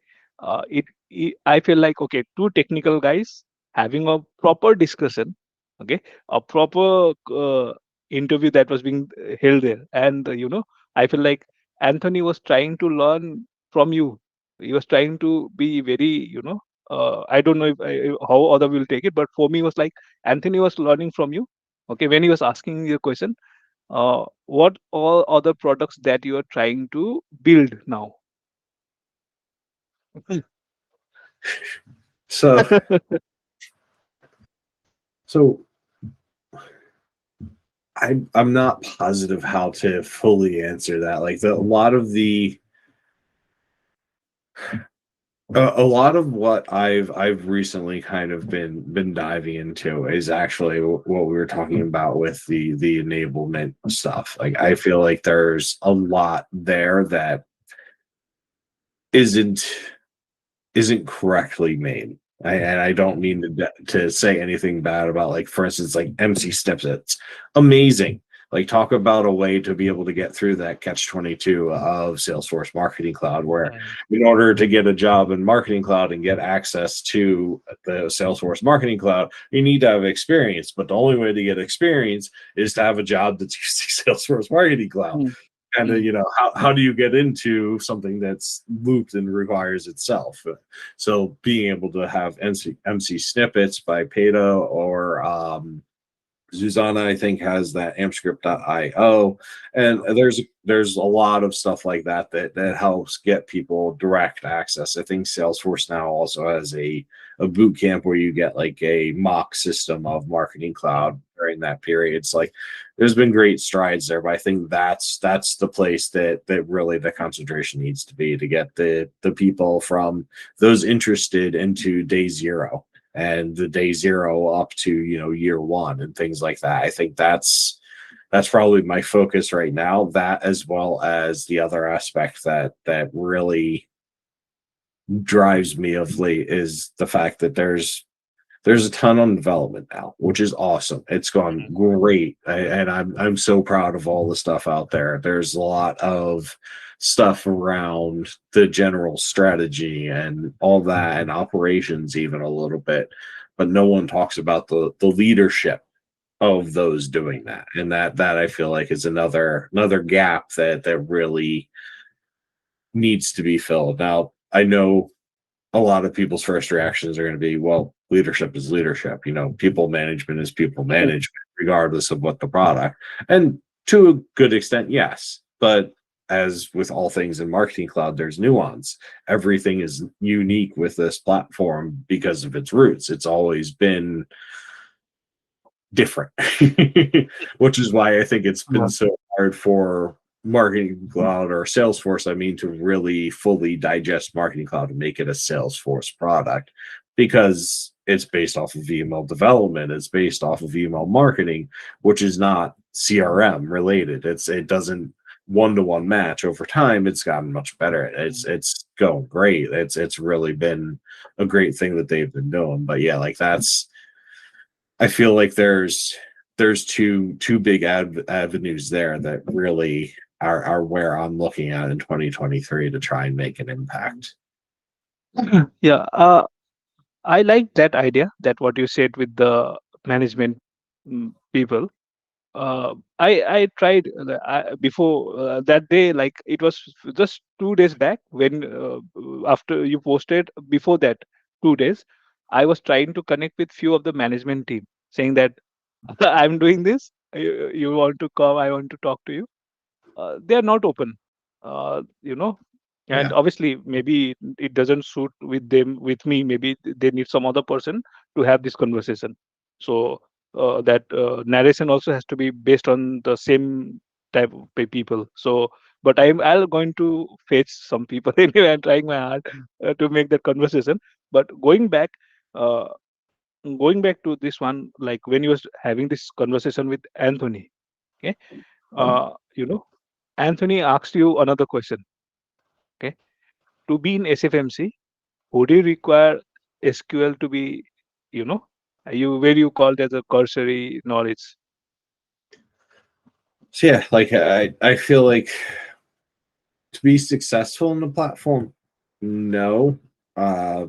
I feel like, okay, two technical guys having a proper discussion. Okay, a proper interview that was being held there. And I feel like Anthony was trying to learn from you. He was trying to be very, I don't know how other will take it, but for me it was like Anthony was learning from you. Okay, when he was asking you a question, what all other products that you are trying to build now? So so I'm not positive how to fully answer that. Like a lot of a lot of what I've recently kind of been diving into is actually what we were talking about with the enablement stuff. Like I feel like there's a lot there that isn't isn't correctly made. And I don't mean to say anything bad about, like, for instance, like MC snippets. Amazing. Like, talk about a way to be able to get through that catch 22 of Salesforce Marketing Cloud, where Mm, in order to get a job in Marketing Cloud and get access to the Salesforce Marketing Cloud, you need to have experience. But the only way to get experience is to have a job that's using Salesforce Marketing Cloud. mm, Kind of, mm, how do you get into something that's looped and requires itself? So being able to have MC snippets by Peta or Zuzana, I think, has that ampscript.io, and there's a lot of stuff like that helps get people direct access. I think Salesforce now also has a boot camp where you get like a mock system of Marketing Cloud during that period. It's like there's been great strides there, but I think that's the place that really the concentration needs to be, to get the people from those interested into day zero and the day zero up to year one and things like that. I think that's probably my focus right now, that as well as the other aspect that really drives me of late is the fact that there's a ton on development now, which is awesome. It's gone mm, great, and I'm so proud of all the stuff out there. There's a lot of stuff around the general strategy and all that, and operations even a little bit, but no one talks about the leadership of those doing that, and that I feel like is another gap that really needs to be filled. Now I know a lot of people's first reactions are going to be, well, leadership is leadership. People management is people mm, management, regardless of what the product. And to a good extent, yes. But as with all things in Marketing Cloud, there's nuance. Everything is unique with this platform because of its roots. It's always been different, which is why I think it's been yeah, so hard for Marketing Cloud or Salesforce, I mean, to really fully digest Marketing Cloud and make it a Salesforce product, because it's based off of email development, it's based off of email marketing, which is not CRM related. It doesn't one-to-one match. Over time it's gotten much better. It's going great. It's really been a great thing that they've been doing. But yeah, like, that's, I feel like there's two big avenues there that really are where I'm looking at in 2023 to try and make an impact. Yeah, I like that idea, that what you said with the management people. I tried before that day, like it was just 2 days back when after you posted. Before that 2 days, I was trying to connect with few of the management team, saying that I'm doing this. You want to come? I want to talk to you. They are not open, you know. And Yeah. obviously maybe it doesn't suit with them, with me. Maybe they need some other person to have this conversation. So that narration also has to be based on the same type of people. So but I'll going to fetch some people anyway. I'm trying my hard to make that conversation. But uh, going back to this one, like when you was having this conversation with Anthony, okay, Oh, you know, Anthony asked you another question. Okay, to be in SFMC, would you require SQL to be, you know, you where you called as a cursory knowledge? so yeah, like I feel like to be successful in the platform, no. Uh,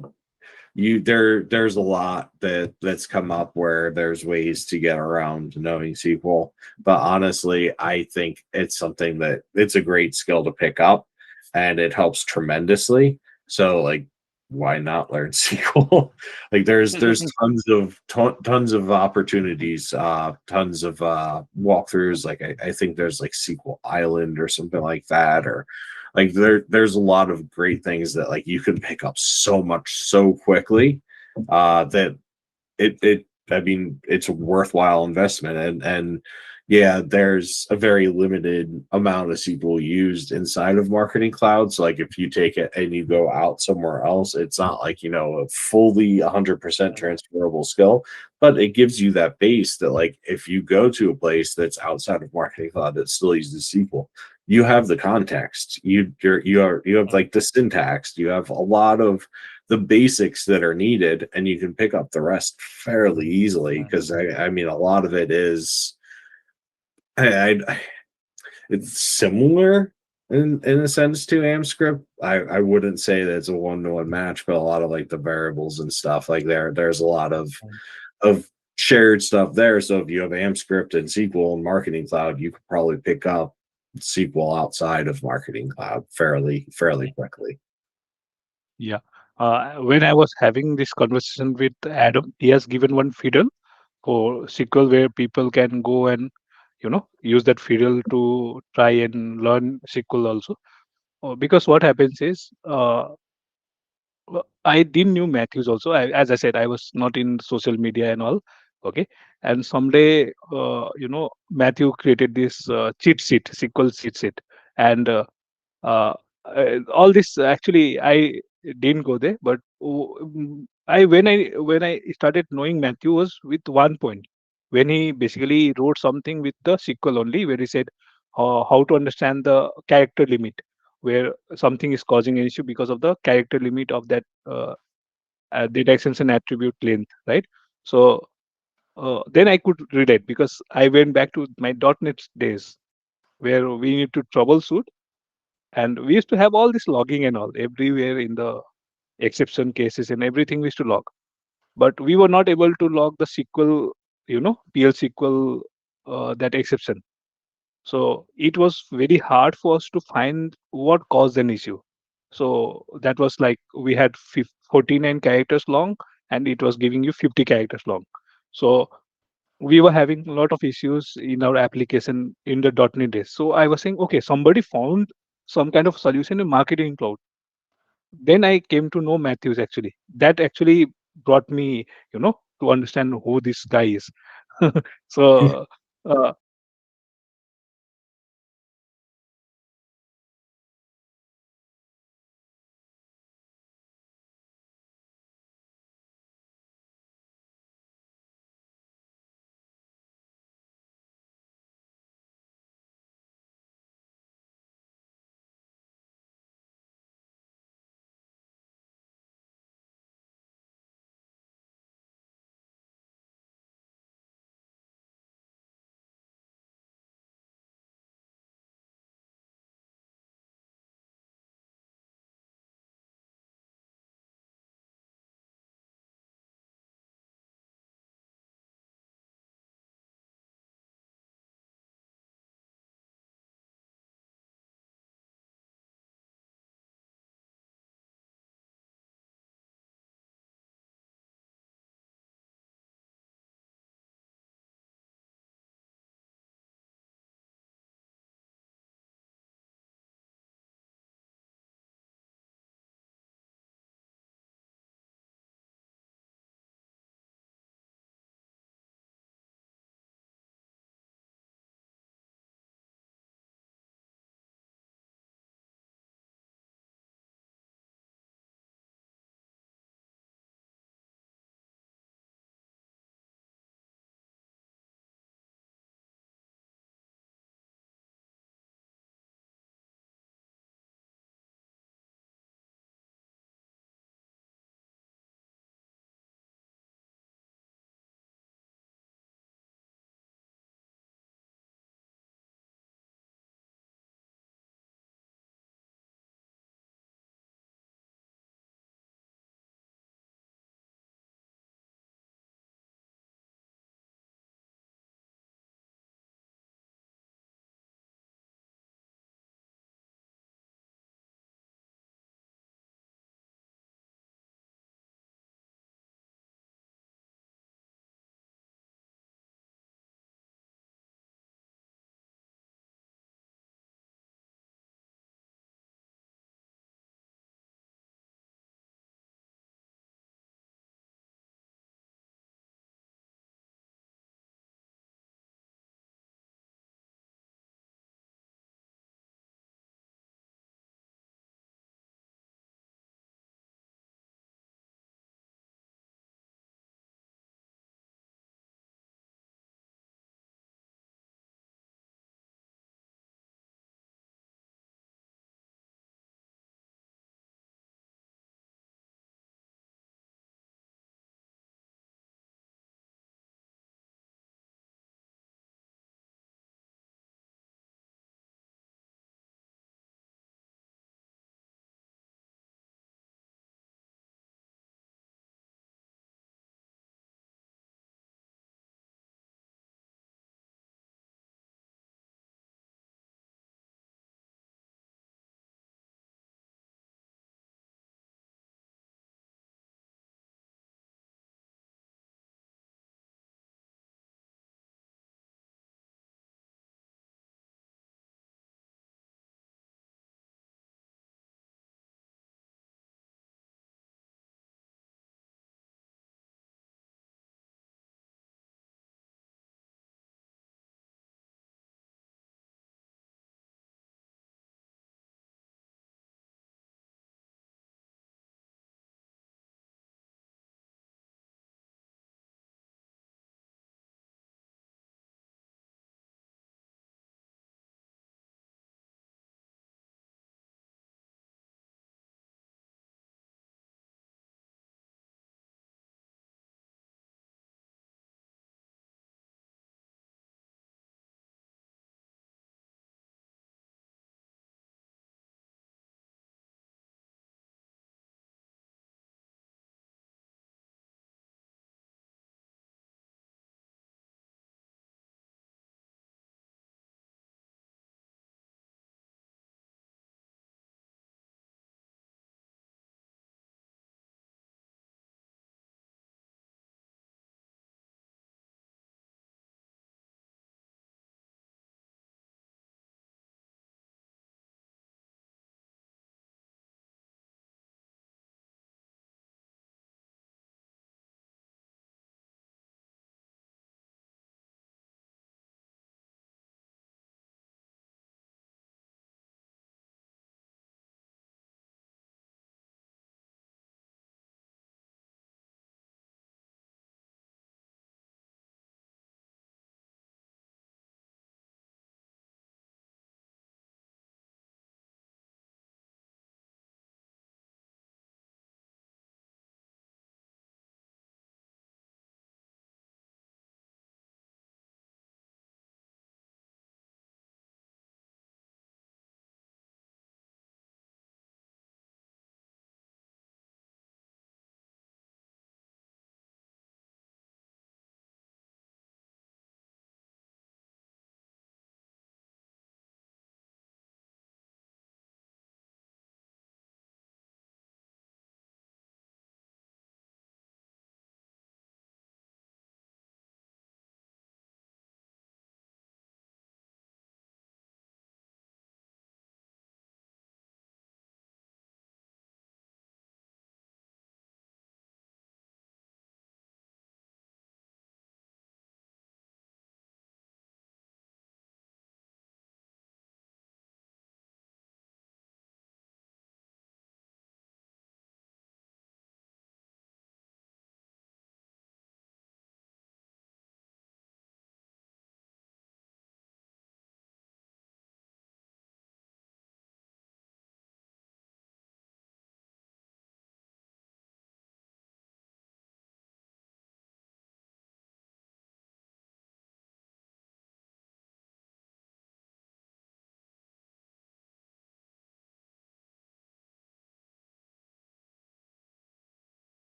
there's a lot that's come up where there's ways to get around knowing SQL, but honestly, I think it's something that it's a great skill to pick up, and it helps tremendously. So like, why not learn SQL? Like there's tons of opportunities, tons of walkthroughs. Like I think there's like SQL Island or something like that, or like there's a lot of great things that like you can pick up so much so quickly, that it I mean it's a worthwhile investment. And yeah, there's a very limited amount of SQL used inside of Marketing Cloud. So like if you take it and you go out somewhere else, it's not like, you know, a fully 100% transferable skill, but it gives you that base that like if you go to a place that's outside of Marketing Cloud that still uses SQL, you have the context, you have like the syntax, you have a lot of the basics that are needed, and you can pick up the rest fairly easily. Because I mean, a lot of it is, I it's similar in a sense to AmScript. I wouldn't say that it's a one-to-one match, but a lot of like the variables and stuff like there's a lot of shared stuff there. So if you have AmScript and SQL and Marketing Cloud, you could probably pick up SQL outside of Marketing Cloud fairly quickly. Yeah. When I was having this conversation with Adam, he has given one fiddle for SQL where people can go and, use that fiddle to try and learn SQL also. Because what happens is, I didn't knew Matthews also. As I said, I was not in social media and all. Okay, and someday, Matthew created this cheat sheet, SQL cheat sheet, and uh, all this actually I didn't go there, but I when I started knowing Matthew was with one point when he basically wrote something with the SQL only, where he said how to understand the character limit, where something is causing an issue because of the character limit of that data extension attribute length, right? So then I could relate because I went back to my .NET days where we need to troubleshoot, and we used to have all this logging and all everywhere in the exception cases and everything we used to log. But we were not able to log the SQL, PL SQL, that exception. So it was very hard for us to find what caused an issue. So that was like we had 49 characters long and it was giving you 50 characters long. So we were having a lot of issues in our application in the .NET days. So I was saying, okay, somebody found some kind of solution in Marketing Cloud. Then I came to know Matthews actually. That actually brought me, to understand who this guy is. So uh,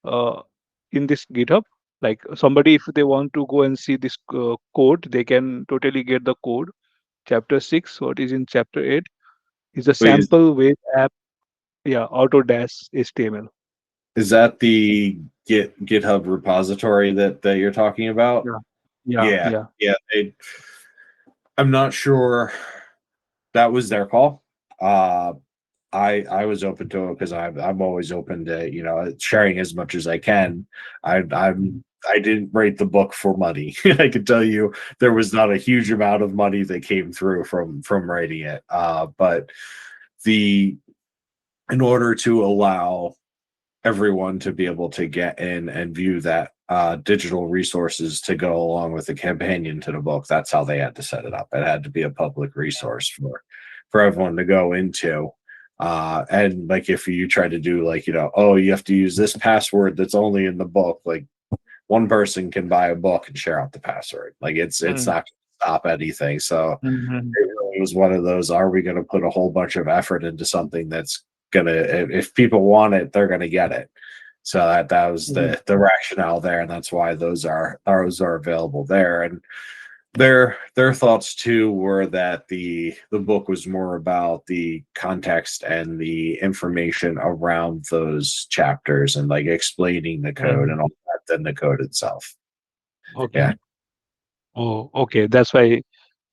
uh, in this GitHub. Like somebody, if they want to go and see this code, they can totally get the code. Chapter 6, what is in chapter 8 is a Wait, sample web app. Yeah, Autodash HTML. is that the GitHub repository that you're talking about? Yeah, yeah, Yeah, yeah. yeah. I'm not sure that was their call. Uh, I was open to it because I'm always open to sharing as much as I can. Mhm. I didn't write the book for money. I can tell you there was not a huge amount of money that came through from writing it. But the in order to allow everyone to be able to get in and view that digital resources to go along with the companion to the book. That's how they had to set it up. It had to be a public resource for everyone to go into. And like if you try to do like, oh, you have to use this password that's only in the book, like one person can buy a book and share out the password. Like it's Mm. not going to stop anything. So Mhm. it really was one of those, are we going to put a whole bunch of effort into something that's gonna, if people want it, they're gonna get it. So that was Mhm. the rationale there, and that's why those are available there. And their thoughts too were that the book was more about the context and the information around those chapters and like explaining the code Mhm. and all that than the code itself. Okay. Yeah. Oh, okay. That's why.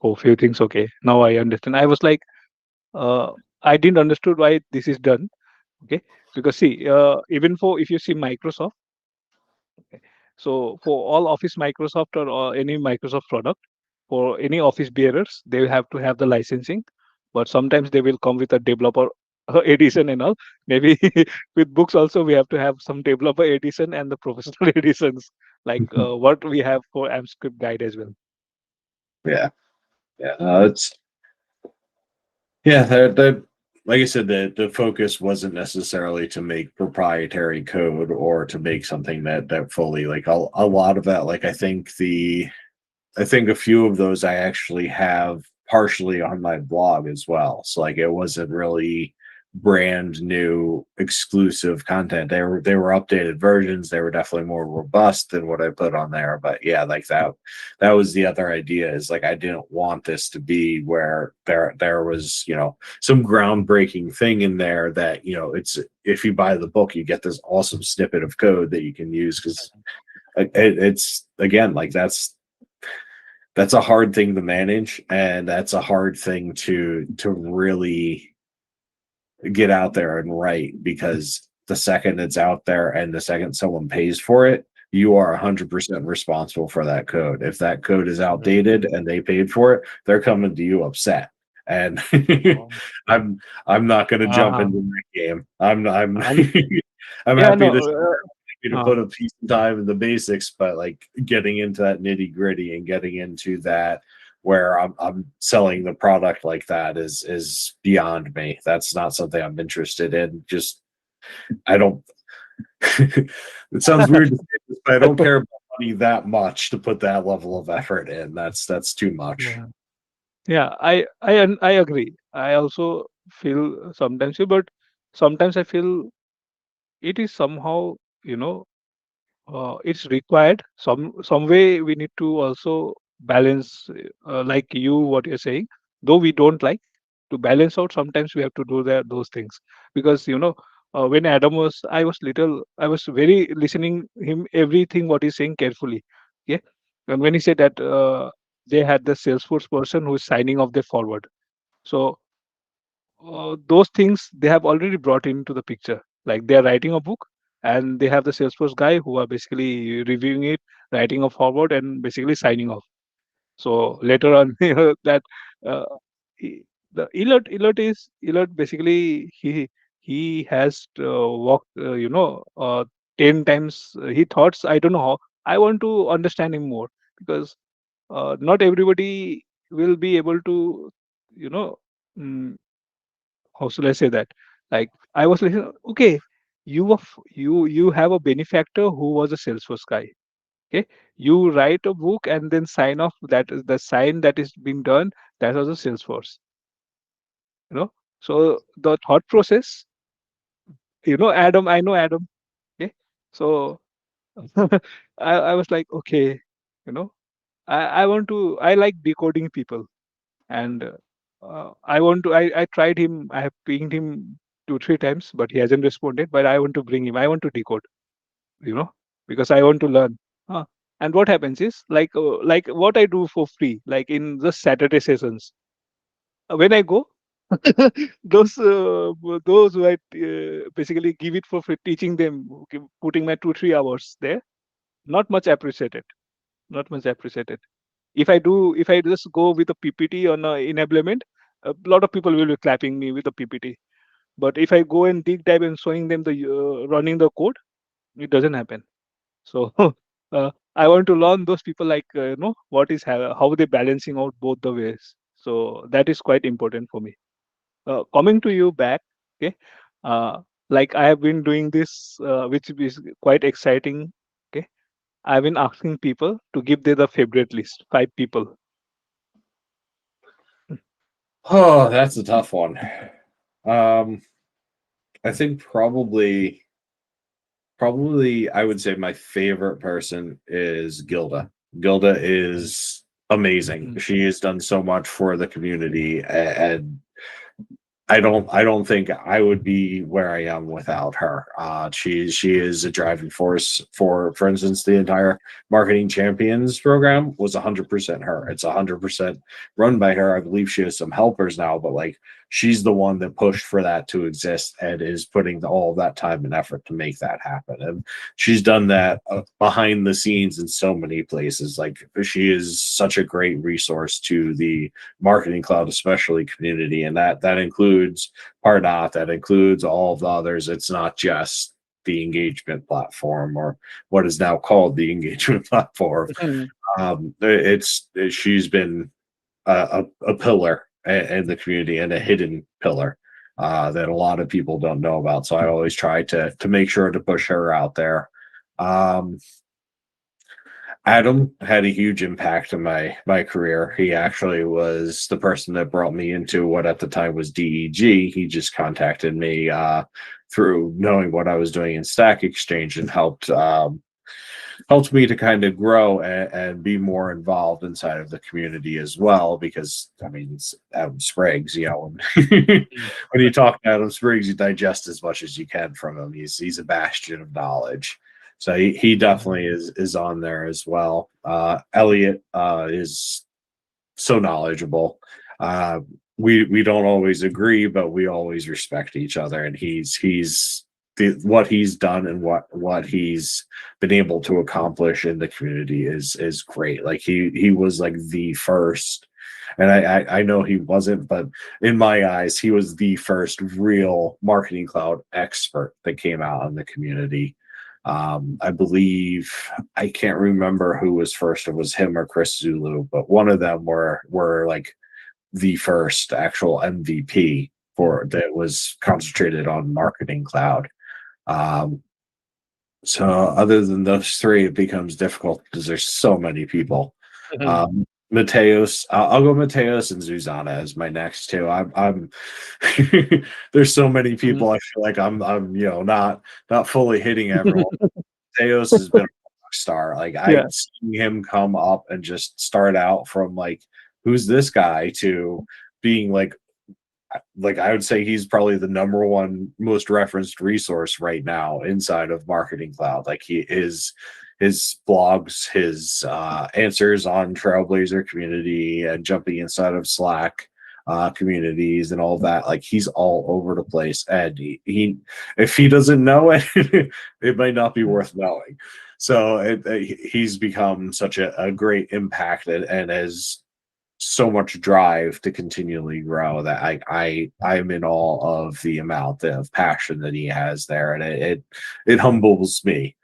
Oh, few things. Okay. Now I understand. I was like, uh, I didn't understood why this is done. Okay, because see, even for if you see Microsoft. Okay. So for all Office Microsoft or any Microsoft product, for any office bearers, they will have to have the licensing. But sometimes they will come with a developer edition and all. Maybe with books also we have to have some developer edition and the professional editions, like what we have for AmScript guide as well. Yeah. Yeah. No, it's Yeah, that like I said, the focus wasn't necessarily to make proprietary code or to make something that fully like a lot of that. Like I think a few of those I actually have partially on my blog as well. So like it wasn't really brand new exclusive content. They were updated versions. They were definitely more robust than what I put on there. But yeah, like that was the other idea, is like I didn't want this to be where there was, some groundbreaking thing in there that, it's, if you buy the book, you get this awesome snippet of code that you can use, because it's, again, like that's a hard thing to manage, and that's a hard thing to really get out there and write, because the second it's out there and the second someone pays for it, you are 100% responsible for that code. If that code is Mhm. outdated and they paid for it, they're coming to you upset. And Oh, okay. I'm not going to jump Uh-huh. into that game. I'm And I'm yeah, happy no. to put a piece of time in the basics, but like getting into that nitty gritty and getting into that where I'm selling the product like that is beyond me. That's not something I'm interested in. Just I don't. It sounds weird to say this, but I don't care about money that much to put that level of effort in. That's too much. Yeah. Yeah, I agree. I also feel sometimes, but sometimes I feel it is somehow, you know, it's required. Some way we need to also balance, like you what you're saying. Though we don't like to balance out, sometimes we have to do that those things, because when Adam was, I was very listening him everything what he's saying carefully. Okay, and when he said that they had the Salesforce person who is signing off the forward. So those things they have already brought into the picture. Like they are writing a book and they have the Salesforce guy who are basically reviewing it, writing a forward, and basically signing off. So later on, that uh, the alert basically he has walked 10 times. He thoughts, I don't know how. I want to understand him more, because not everybody will be able to you know. mm, how should I say that? Like I was listening. Okay, you have a benefactor who was a Salesforce guy. Okay, you write a book and then sign off. That is the sign that is being done. That was a Salesforce. You know. So the thought process. Adam. I know Adam. Okay. So I was like, okay, you know, I like decoding people, and I tried him. I have pinged him 2 3 times, but he hasn't responded. But I want to bring him. I want to decode, you know, because I want to learn. Huh. And what happens is like what I do for free, like in the Saturday sessions. When I go, those who I basically give it for free, teaching them, putting my 2 3 hours there, not much appreciated. Not much appreciated. If I just go with a PPT on enablement, a lot of people will be clapping me with a PPT. But if I go and dig dive and showing them the running the code, it doesn't happen. So I want to learn those people, like what is how they balancing out both the ways. So that is quite important for me. Coming to you back, okay, uh, like I have been doing this, which is quite exciting. Okay, I've been asking people to give their the favorite list, 5 people. Oh, that's a tough one. Um, I think probably I would say my favorite person is Gilda. Gilda is amazing. Mm, She has done so much for the community, and I don't think I would be where I am without her. She is a driving force for instance, the entire marketing champions program was 100% her. It's 100% run by her. I believe she has some helpers now, but like she's the one that pushed for that to exist and is putting all of that time and effort to make that happen. And she's done that behind the scenes in so many places. Like she is such a great resource to the marketing cloud, especially community, and that includes Pardot, that includes all of the others. It's not just the engagement platform or what is now called the engagement platform. mm, It's she's been a pillar in the community and a hidden pillar that a lot of people don't know about. So I always try to make sure to push her out there. Um, Adam had a huge impact on my career. He actually was the person that brought me into what at the time was DEG. He just contacted me through knowing what I was doing in Stack Exchange and helped me to kind of grow and be more involved inside of the community as well. Because I mean, it's Adam Spriggs, you know. When mm, you talk to Adam Spriggs, you digest as much as you can from him. He's a bastion of knowledge. So he mm, definitely is on there as well. Elliot is so knowledgeable. Uh, we don't always agree, but we always respect each other. And what he's done and what he's been able to accomplish in the community is great. Like he was like the first, and I know he wasn't, but in my eyes, he was the first real marketing cloud expert that came out in the community. I believe I can't remember who was first. It was him or Chris Zulu, but one of them were like the first actual MVP mm, for that was concentrated on marketing cloud. Um, so other than those three, it becomes difficult because there's so many people. mm, Mateos, I'll go Mateos and Zuzana as my next two. I'm there's so many mm. people. I feel like I'm not fully hitting everyone. Mateos has been a rock star. Like I Yeah. seen him come up and just start out from like who's this guy to being like I would say he's probably the number one most referenced resource right now inside of Marketing Cloud. Like he is his blogs, his answers on Trailblazer community and jumping inside of Slack communities and all that. Like he's all over the place. And he if he doesn't know it, it might not be Mm, worth knowing. So he's become such a great impact and as so much drive to continually grow that I'm in awe of the amount of passion that he has there, and it humbles me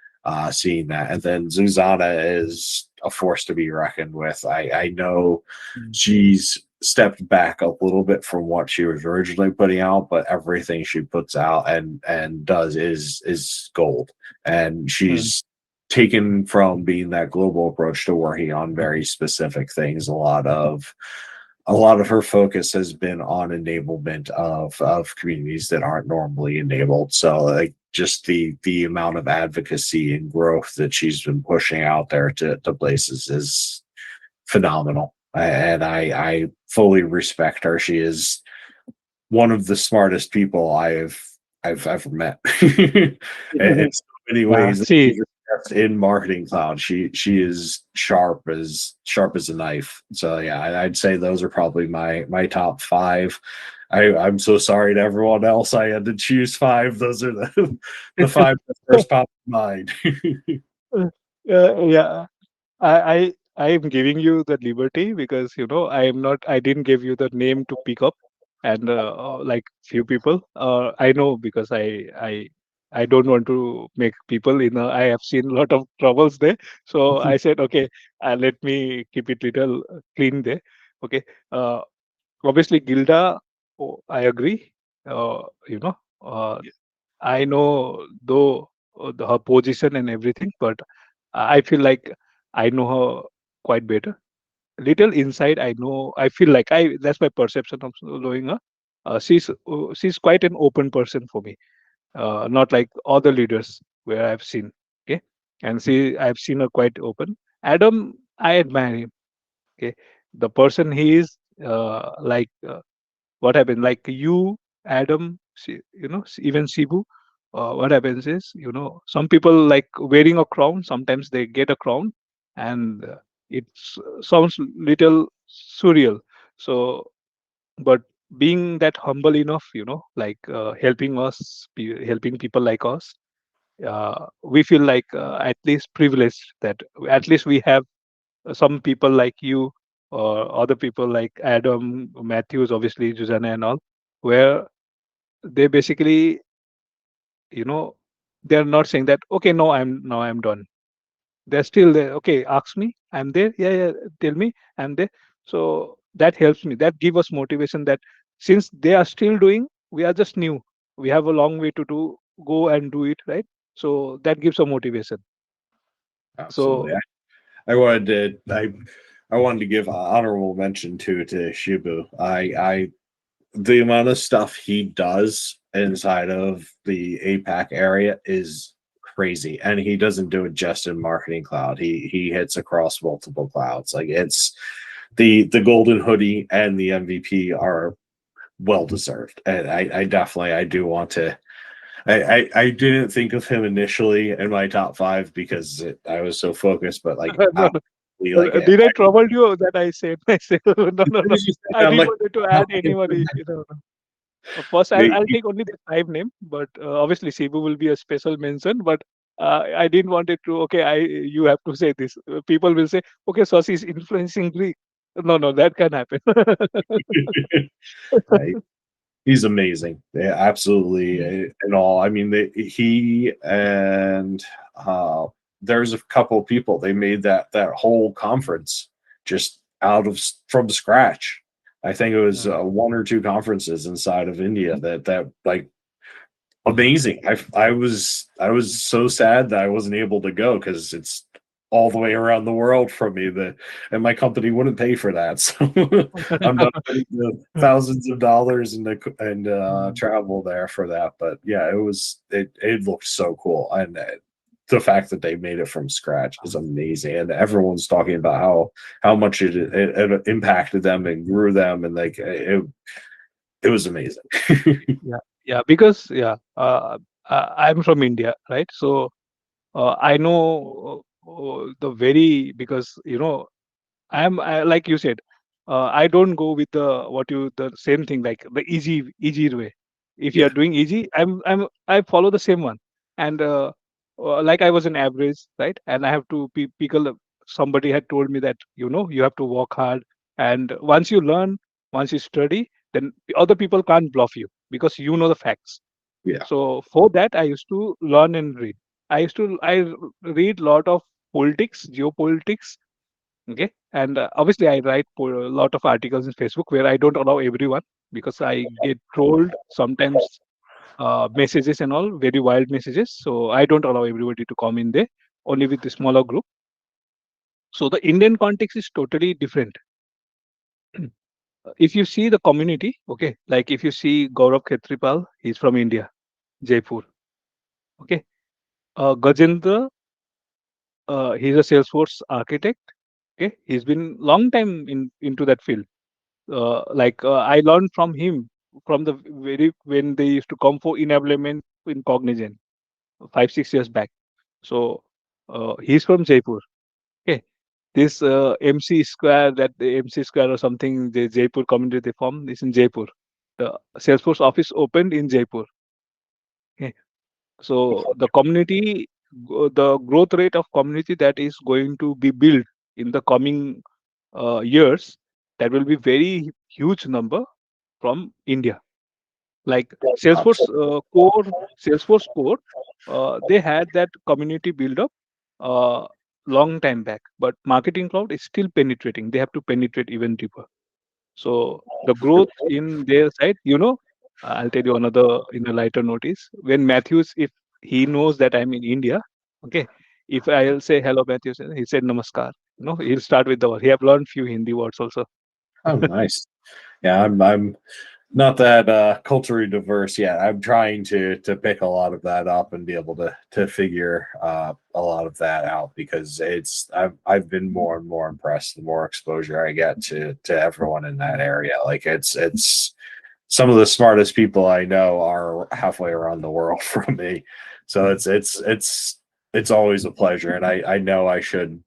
seeing that. And then Zuzana is a force to be reckoned with. I know mm, she's stepped back a little bit from what she was originally putting out, but everything she puts out and does is gold, and mm, she's taken from being that global approach to working on very specific things. A lot of her focus has been on enablement of communities that aren't normally enabled. So like just the amount of advocacy and growth that she's been pushing out there to places is phenomenal. And I fully respect her. She is one of the smartest people I've ever met. In so many ways, See, in Marketing Cloud, she is sharp as a knife. So yeah, I'd say those are probably my top five. I'm so sorry to everyone else. I had to choose five. Those are the five that first popped in mind. yeah, I am giving you the liberty because I am not. I didn't give you the name to pick up, and like few people, I know because I don't want to make people. I have seen a lot of troubles there, so I said okay, let me keep it little clean there. Okay, uh, obviously Gilda, oh, I agree. Uh, you know, uh, I know though her position and everything, but I feel like I know her quite better. Little inside, I know. I feel like I. That's my perception of knowing her. She's quite an open person for me. Not like other leaders where I've seen. Okay, and I've seen her quite open. Adam, I admire him. Okay, the person he is. What happened? Like you, Adam, even Sibu. What happens is, some people like wearing a crown. Sometimes they get a crown, and it sounds little surreal. So, but being that humble enough, like helping people like us, we feel like at least privileged that at least we have some people like you or other people like Adam, Matthews, obviously Susanna and all, where they basically, you know, they're not saying that, okay, no, I'm done. They're still there. Okay, ask me. I'm there. Yeah, yeah. Tell me. I'm there. So that helps me. That give us motivation that since they are still doing, we are just new. We have a long way to do, go and do it, right? So that gives a motivation. Absolutely. So I wanted to give honorable mention to Shibu. I the amount of stuff he does inside of the APAC area is crazy, and he doesn't do it just in Marketing Cloud. He hits across multiple clouds. Like it's the golden hoodie and the MVP are well deserved, and I definitely I do want to. I didn't think of him initially in my top five because I was so focused, but like no, absolutely, like did I trouble you that I said myself? No, no, no. I I'm didn't like wanted to add anybody. First, I'll take only the five name, but obviously Cebu will be a special mention. But I didn't want it to. Okay, you have to say this. People will say, okay, Sasi is influencing Greek. No, no, that can happen. he's amazing. Yeah, absolutely. And all. I mean, he and there's a couple of people. They made that whole conference just out of from scratch. I think it was Mm. one or two conferences inside of India that like amazing. I was so sad that I wasn't able to go because it's all the way around the world from me that and my company wouldn't pay for that. So I'm not paying the thousands of dollars and Mm. travel there for that. But yeah, it looked so cool and the fact that they made it from scratch is amazing, and everyone's talking about how much it impacted them and grew them, and like it was amazing. Yeah, yeah, because yeah, I'm from India, right? So I know the very because like you said, I don't go with the same thing like the easy way. If you Yeah, are doing easy, I follow the same one, and like I was an average, right? And I have to people. Somebody had told me that you have to work hard, and once you learn, once you study, then other people can't bluff you because you know the facts. yeah, So for that, I used to learn and read. I read lot of politics, geopolitics. Okay, and obviously I write a lot of articles in Facebook where I don't allow everyone because I get trolled sometimes, messages and all very wild messages. So I don't allow everybody to come in there, only with the smaller group. So the Indian context is totally different. If you see the community, okay, like if you see Gaurav Khetripal, he's from India, Jaipur. Okay. Gajendra, he's a Salesforce architect. Okay, he's been long time into that field. I learned from him from the very when they used to come for enablement in Cognizant 5 6 years back. So he's from Jaipur. Okay, this MC Square, that the MC Square or something, the Jaipur community they formed is in Jaipur. The Salesforce office opened in Jaipur. Okay, so the community, the growth rate of community that is going to be built in the coming years, that will be very huge number from India. Like Salesforce core, they had that community build up uh, long time back, but Marketing Cloud is still penetrating. They have to penetrate even deeper. So the growth in their side, I'll tell you another in a lighter notice. When Matthews, if he knows that I'm in India, okay, if I'll say hello Matthews, he said namaskar. He'll start with the word. He have learned few Hindi words also. Oh, nice. Yeah, I'm not that culturally diverse yet. I'm trying to pick a lot of that up and be able to figure a lot of that out, because I've been more and more impressed the more exposure I get to everyone in that area. Like it's some of the smartest people I know are halfway around the world from me. So it's always a pleasure, and I know I should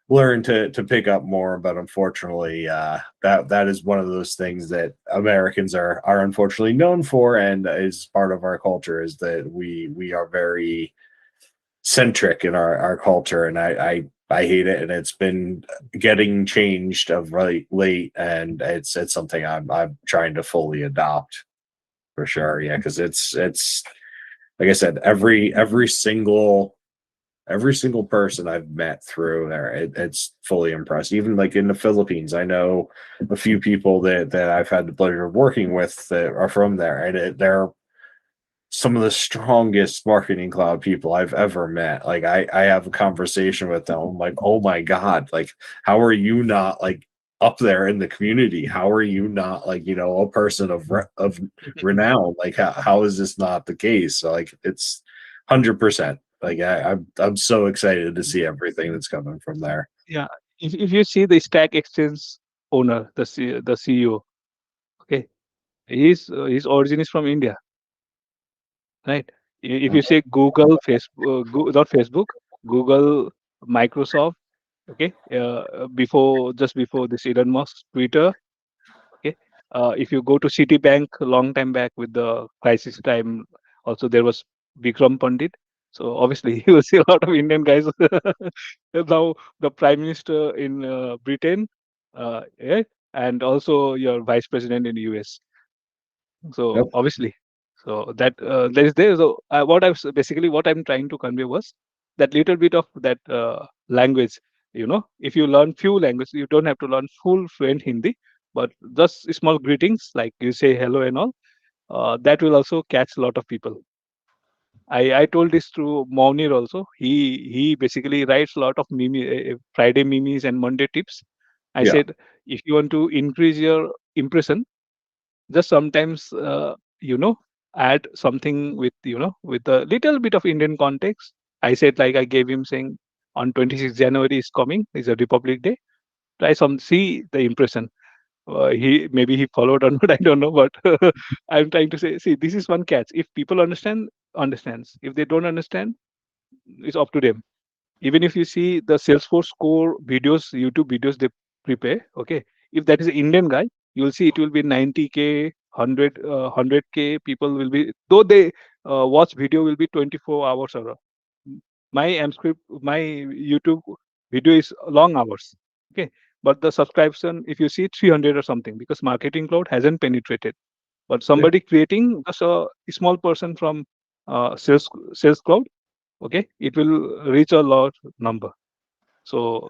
learn to pick up more, but unfortunately, that is one of those things that Americans are unfortunately known for, and is part of our culture, is that we are very centric in our culture, and I hate it, and it's been getting changed of late, and it's something I'm trying to fully adopt for sure. Yeah, because it's like I said, every single person I've met through there, it's fully impressed. Even like in the Philippines, I know a few people that I've had the pleasure of working with that are from there, and they're some of the strongest marketing cloud people I've ever met. Like I have a conversation with them. I'm like, oh my God, like how are you not like up there in the community? How are you not like, a person of renown? Like how is this not the case? So like it's 100%. Like I'm so excited to see everything that's coming from there. Yeah, if you see the Stack Exchange owner, the CEO, okay, his origin is from India, right? If you say Google, Facebook, not Facebook, Google, Microsoft, okay, just before this Elon Musk, Twitter, okay. If you go to Citibank a long time back with the crisis time, also there was Vikram Pandit. So obviously you will see a lot of Indian guys. Now the Prime Minister in Britain, yeah, and also your Vice President in the US. So Yep. obviously, so that there is there. So basically what I'm trying to convey was that little bit of that language. If you learn few languages, you don't have to learn full fluent Hindi, but just small greetings like you say hello and all. That will also catch a lot of people. I told this to Maunir also. He basically writes a lot of Friday memes and Monday tips. I Yeah. said if you want to increase your impression, just sometimes add something with with a little bit of Indian context. I said like I gave him saying on 26th January is coming, is a Republic Day. Try some, see the impression. He maybe he followed or not, I don't know, but I'm trying to say, see, this is one catch. If people understands. If they don't understand, it's up to them. Even if you see the Salesforce core videos, YouTube videos they prepare, okay, if that is an Indian guy, you'll see it will be 90K, 100K people will be, though they watch video will be 24 hours or my script, my YouTube video is long hours, okay, but the subscription, if you see 300 or something, because Marketing Cloud hasn't penetrated, but Yeah. somebody creating just a small person from sales cloud, okay, it will reach a large number. So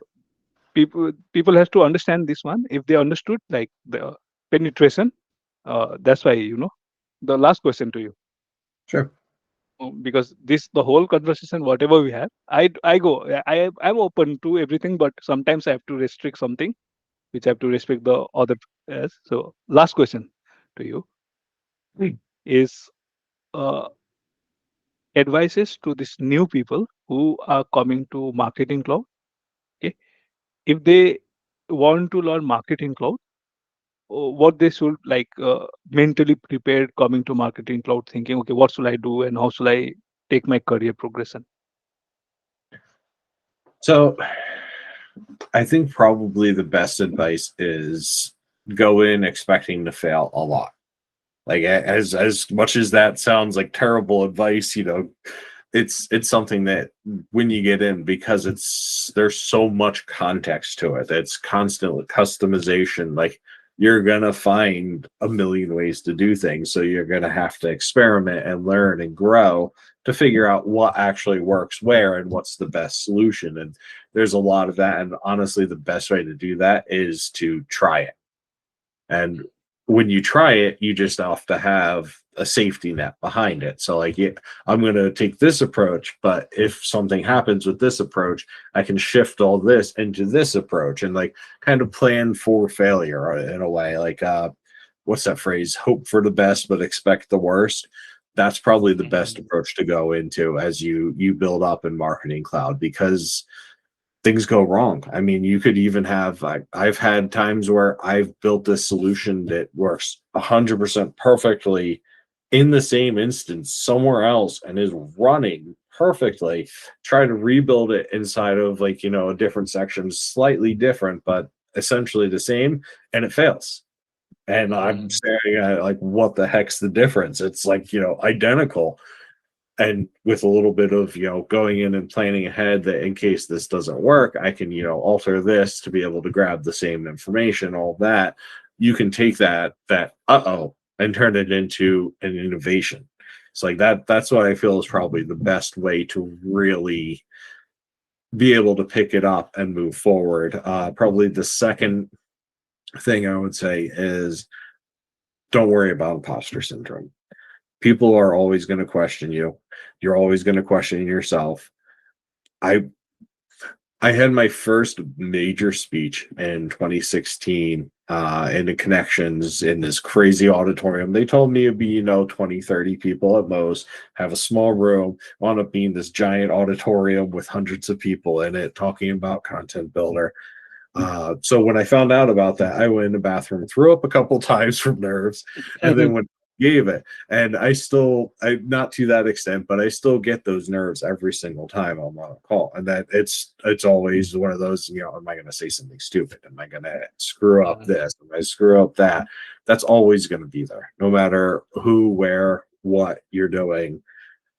people has to understand this one. If they understood like the penetration, that's why the last question to you, Sure. because this the whole conversation whatever we have, I go, I'm open to everything, but sometimes I have to restrict something which I have to respect the other as. So last question to you is, uh, advices to these new people who are coming to Marketing Cloud. Okay, if they want to learn Marketing Cloud, what they should like mentally prepared coming to Marketing Cloud, thinking, okay, what should I do and how should I take my career progression? So I think probably the best advice is go in expecting to fail a lot. Like as much as that sounds like terrible advice, it's something that when you get in, because there's so much context to it, it's constant customization. Like you're gonna find a million ways to do things, so you're gonna have to experiment and learn and grow to figure out what actually works where and what's the best solution. And there's a lot of that, and honestly the best way to do that is to try it. And when you try it, you just have to have a safety net behind it. So, like, yeah, I'm going to take this approach, but if something happens with this approach, I can shift all this into this approach and like kind of plan for failure in a way. Like, what's that phrase? Hope for the best, but expect the worst. That's probably the best Mhm. approach to go into as you build up in Marketing Cloud, because things go wrong. I mean, you could even have, I've had times where I've built a solution that works 100% perfectly in the same instance somewhere else and is running perfectly. Try to rebuild it inside of like, a different section, slightly different, but essentially the same, and it fails. And I'm Mhm. staring at it like, what the heck's the difference? It's like, identical. And with a little bit of going in and planning ahead, that in case this doesn't work, I can alter this to be able to grab the same information, all that. You can take that uh-oh and turn it into an innovation. It's like that's what I feel is probably the best way to really be able to pick it up and move forward. Probably the second thing I would say is, don't worry about imposter syndrome. People are always going to question you. You're always going to question yourself. I i had my first major speech in 2016 in the Connections in this crazy auditorium. They told me it'd be 20, 30 people at most, have a small room. Wound up being this giant auditorium with hundreds of people in it talking about Content Builder. So when I found out about that, I went in the bathroom, threw up a couple times from nerves, and then when gave it, and I not to that extent, but I still get those nerves every single time I'm on a call, and that it's always one of those. Am I going to say something stupid? Am I going to screw up Mhm. this? Am I screw up that? That's always going to be there, no matter who, where, what you're doing.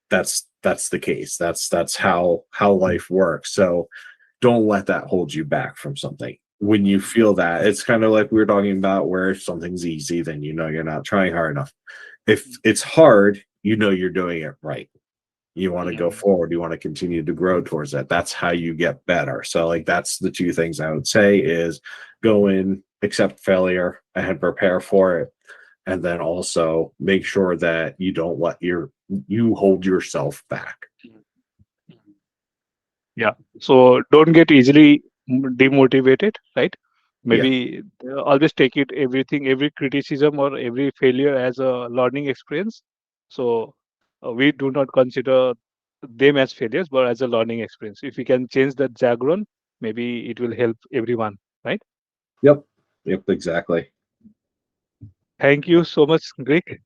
That's the case. That's how life works. So don't let that hold you back from something. When you feel that, it's kind of like we were talking about, where if something's easy, then you're not trying hard enough. If it's hard, you're doing it right. You want to go Mhm. forward, you want to continue to grow towards that. That's how you get better. So like that's the two things I would say is go in, accept failure and prepare for it. And then also make sure that you don't let you hold yourself back. Mhm. Yeah. So don't get easily demotivated, right? Yeah. Maybe always take it everything, every criticism or every failure as a learning experience. So we do not consider them as failures, but as a learning experience. If we can change that jargon, maybe it will help everyone, right? Yep. Yep, exactly. Thank you so much, Greg.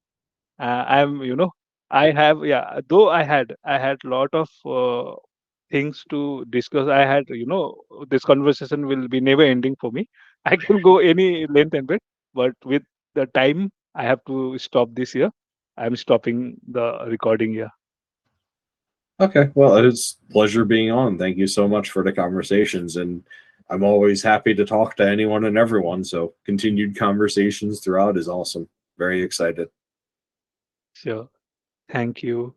I have, yeah, though I had lot of things to discuss. I had, this conversation will be never ending for me. I can go any length and breadth, but with the time, I have to stop this here. I'm stopping the recording here. Okay. Well, it is a pleasure being on. Thank you so much for the conversations. And I'm always happy to talk to anyone and everyone. So continued conversations throughout is awesome. Very excited. Sure. Thank you.